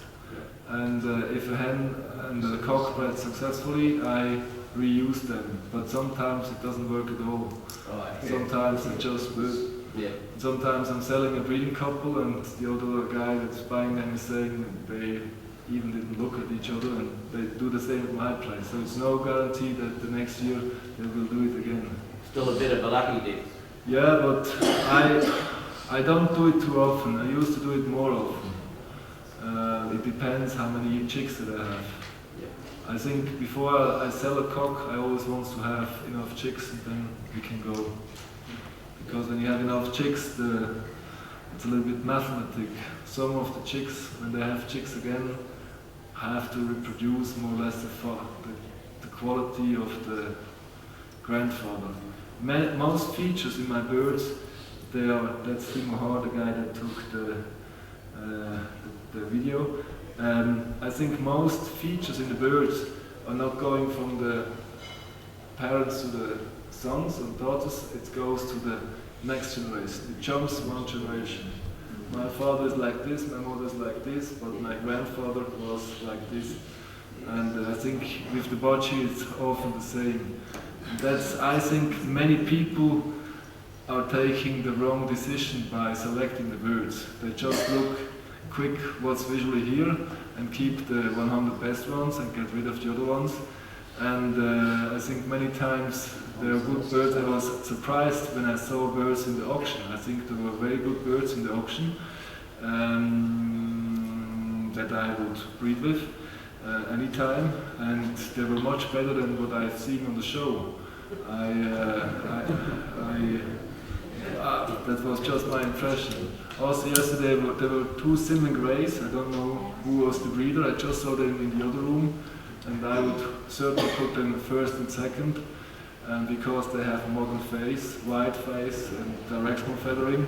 And if a hen and a cock bred successfully, I reuse them, but sometimes it doesn't work at all. Right. Sometimes it just works. Yeah. Sometimes I'm selling a breeding couple and the other guy that's buying them is saying they even didn't look at each other, and they do the same at my place. So it's no guarantee that the next year they will do it again. Still a bit of a lucky dip. Yeah, but I don't do it too often. I used to do it more often. It depends how many chicks that I have. I think before I sell a cock, I always want to have enough chicks, and then we can go. Because when you have enough chicks, the it's a little bit mathematic. Some of the chicks, when they have chicks again, have to reproduce more or less the quality of the grandfather. Most features in my birds, that's Timo Haar, the guy that took the video. I think most features in the birds are not going from the parents to the sons and daughters, it goes to the next generation. It jumps one generation. My father is like this, my mother is like this, but my grandfather was like this. And I think with the Budgie it's often the same. I think many people are taking the wrong decision by selecting the birds. They just look quick what's visually here and keep the 100 best ones and get rid of the other ones. And I think many times they are good birds. I was surprised when I saw birds in the auction. I think there were very good birds in the auction that I would breed with anytime, and they were much better than what I've seen on the show. That was just my impression. Also yesterday there were two Simling Greys. I don't know who was the breeder. I just saw them in the other room, and I would certainly put them first and second, because they have a modern face, wide face and directional feathering,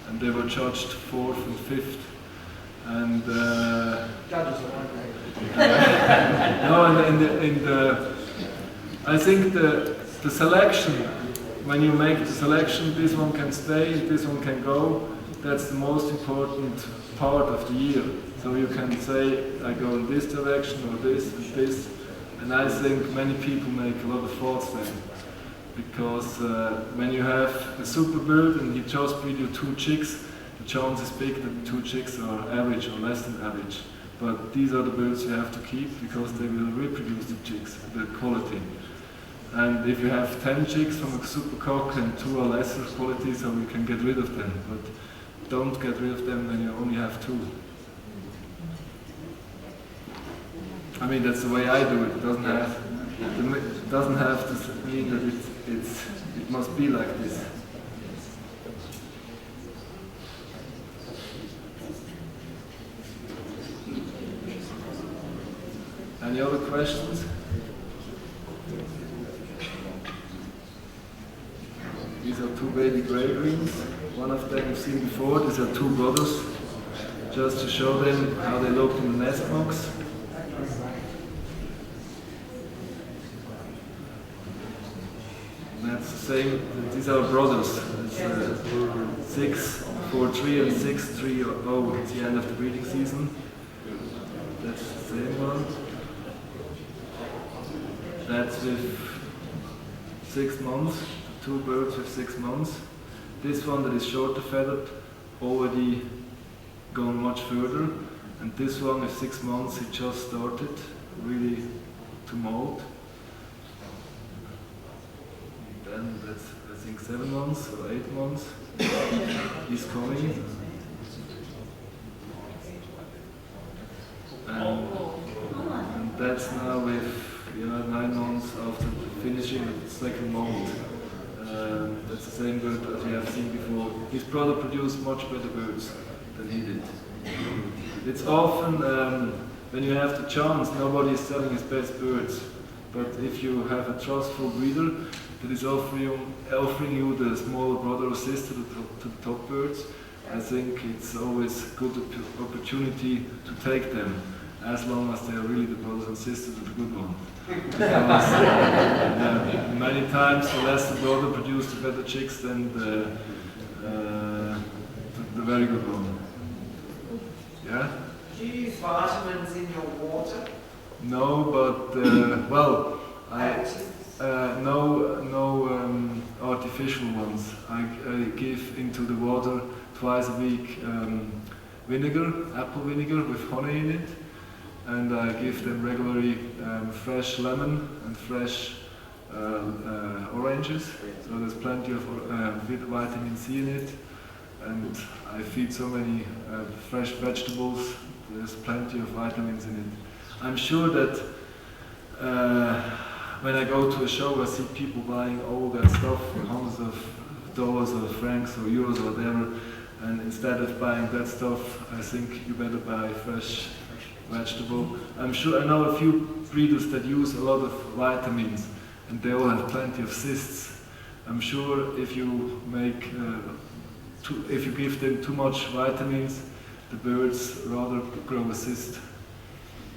and they were judged 4th and 5th. And Judges are one no, I think the selection, when you make the selection, this one can stay, this one can go. That's the most important part of the year. So you can say, I go in this direction or this and this. And I think many people make a lot of faults then. Because when you have a super bird and you just breed your 2 chicks, the chance is big that the 2 chicks are average or less than average. But these are the birds you have to keep because they will reproduce the chicks, the quality. And if you have 10 chicks from a super cock and 2 are lesser quality, so you can get rid of them. But don't get rid of them when you only have 2. I mean, that's the way I do it. It doesn't have to mean that it must be like this. Any other questions? These are 2 baby grey greens. One of them you've seen before. These are 2 brothers. Just to show them how they look in the nest box. That's the same. These are brothers. It's 643 and 630. It's the end of the breeding season. That's the same one. That's with 6 months. 2 birds with 6 months. This one that is shorter feathered already gone much further, and this one with 6 months, it just started really to molt. Then that's I think 7 months or 8 months. He's coming. And that's now with 9 months after finishing the second molt. That's the same bird as we have seen before. His brother produced much better birds than he did. It's often, when you have the chance, nobody is selling his best birds. But if you have a trustful breeder that is offering you the smaller brother or sister to the top birds, I think it's always a good opportunity to take them, as long as they are really the brothers and sisters of the good one. Because many times the lesser brother produced the better chicks than the very good one. Yeah? Do you use vitamins in your water? No, but well, no artificial ones. I give into the water twice a week vinegar, apple vinegar with honey in it. And I give them regularly fresh lemon and fresh oranges. So there's plenty of vitamin C in it. And I feed so many fresh vegetables. There's plenty of vitamins in it. I'm sure that when I go to a show, I see people buying all that stuff for hundreds of dollars or francs or euros or whatever. And instead of buying that stuff, I think you better buy fresh vegetable. I know a few breeders that use a lot of vitamins, and they all have plenty of cysts. I'm sure if you give them too much vitamins, the birds rather grow a cyst.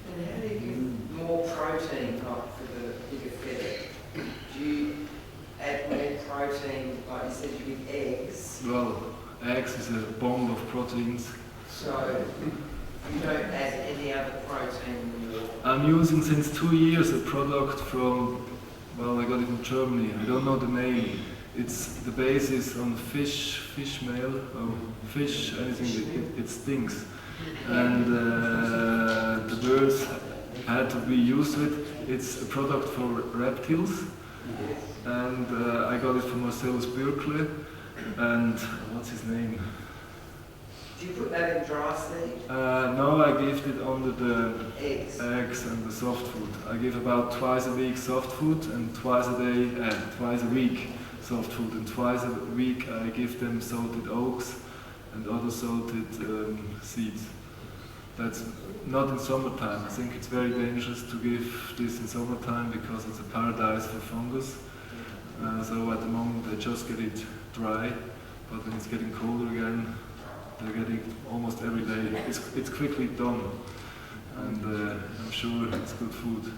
And how do you give more protein, like for the bigger feather? Do you add more protein, like you said, you give eggs? Well, eggs is a bomb of proteins. So you don't add any other protein in your... I'm using since 2 years a product from, well, I got it in Germany. I don't know the name. The base is on fish meal, or fish, anything, it stinks. And the birds had to be used to it. It's a product for reptiles. And I got it from Marcellus Berkeley. And what's his name? Do you put that in dry seed? No, I give it under the eggs and the soft food. I give about twice a week soft food and twice a week soft food, and twice a week I give them salted oats and other salted seeds. That's not in summertime. I think it's very dangerous to give this in summertime because it's a paradise for fungus. So at the moment they just get it dry, but when it's getting colder again, they're getting almost every day. It's quickly done, and I'm sure it's good food.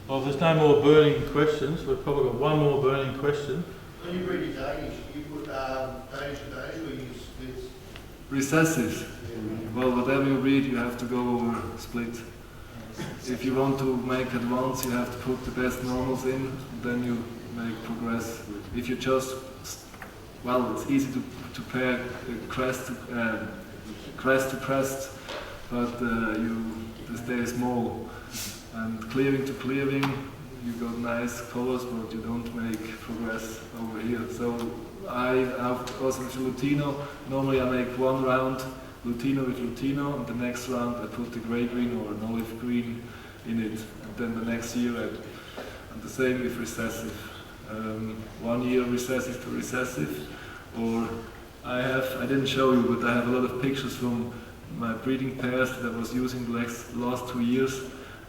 Well, if there's no more burning questions, we've probably got one more burning question. When you breed your Danish, you put Danish to Danish, or you split? Recessive. Well, whatever you breed, you have to go over split. If you want to make advance, you have to put the best normals in, then you make progress. If you just, well, it's easy to pair crest to crest, but they stay small. And clearing to clearing, you got nice colors, but you don't make progress over here. So I also with Lutino, normally I make one round Lutino with Lutino, and the next round I put the grey green or an olive green in it. And then the next year and the same with recessive. 1 year recessive to recessive, or I didn't show you, but I have a lot of pictures from my breeding pairs that I was using the last 2 years.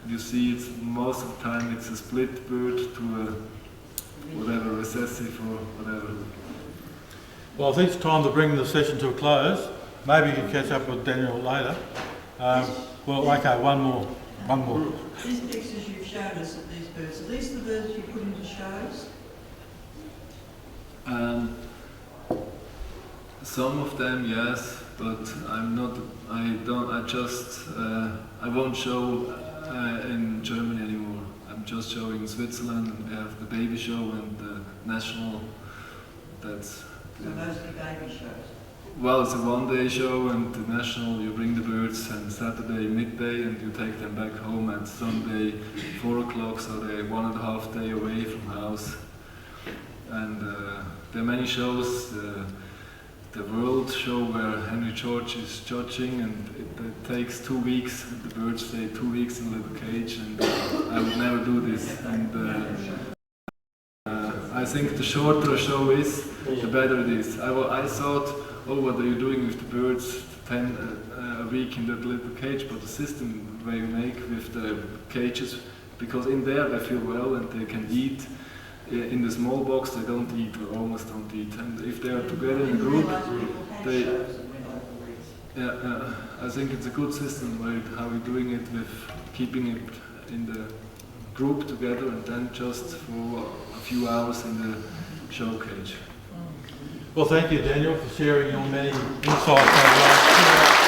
You see, it's most of the time it's a split bird to a whatever, recessive or whatever. Well, I think it's time to bring the session to a close. Maybe you can catch up with Daniel later. Well, okay, one more. These pictures you've shown us of these birds, are these the birds you put into shows? Some of them, yes, but I won't show in Germany anymore. I'm just showing in Switzerland, and we have the baby show and the national. So mostly baby shows? Well, it's a one-day show, and the national, you bring the birds on Saturday midday and you take them back home at Sunday 4 o'clock, so they're 1.5 days away from house. And there are many shows. The World Show where Henry George is judging, and it takes 2 weeks. The birds stay 2 weeks in a little cage, and I would never do this. And I think the shorter a show is, the better it is. I thought, oh, what are you doing with the birds 10 a week in that little cage? But the system where you make with the cages, because in there they feel well and they can eat. In the small box they don't eat, or almost don't eat, and if they are together in a group, I think it's a good system how we're doing it, with keeping it in the group together and then just for a few hours in the show cage. Well, thank you, Daniel, for sharing your many insights over the last 2 hours.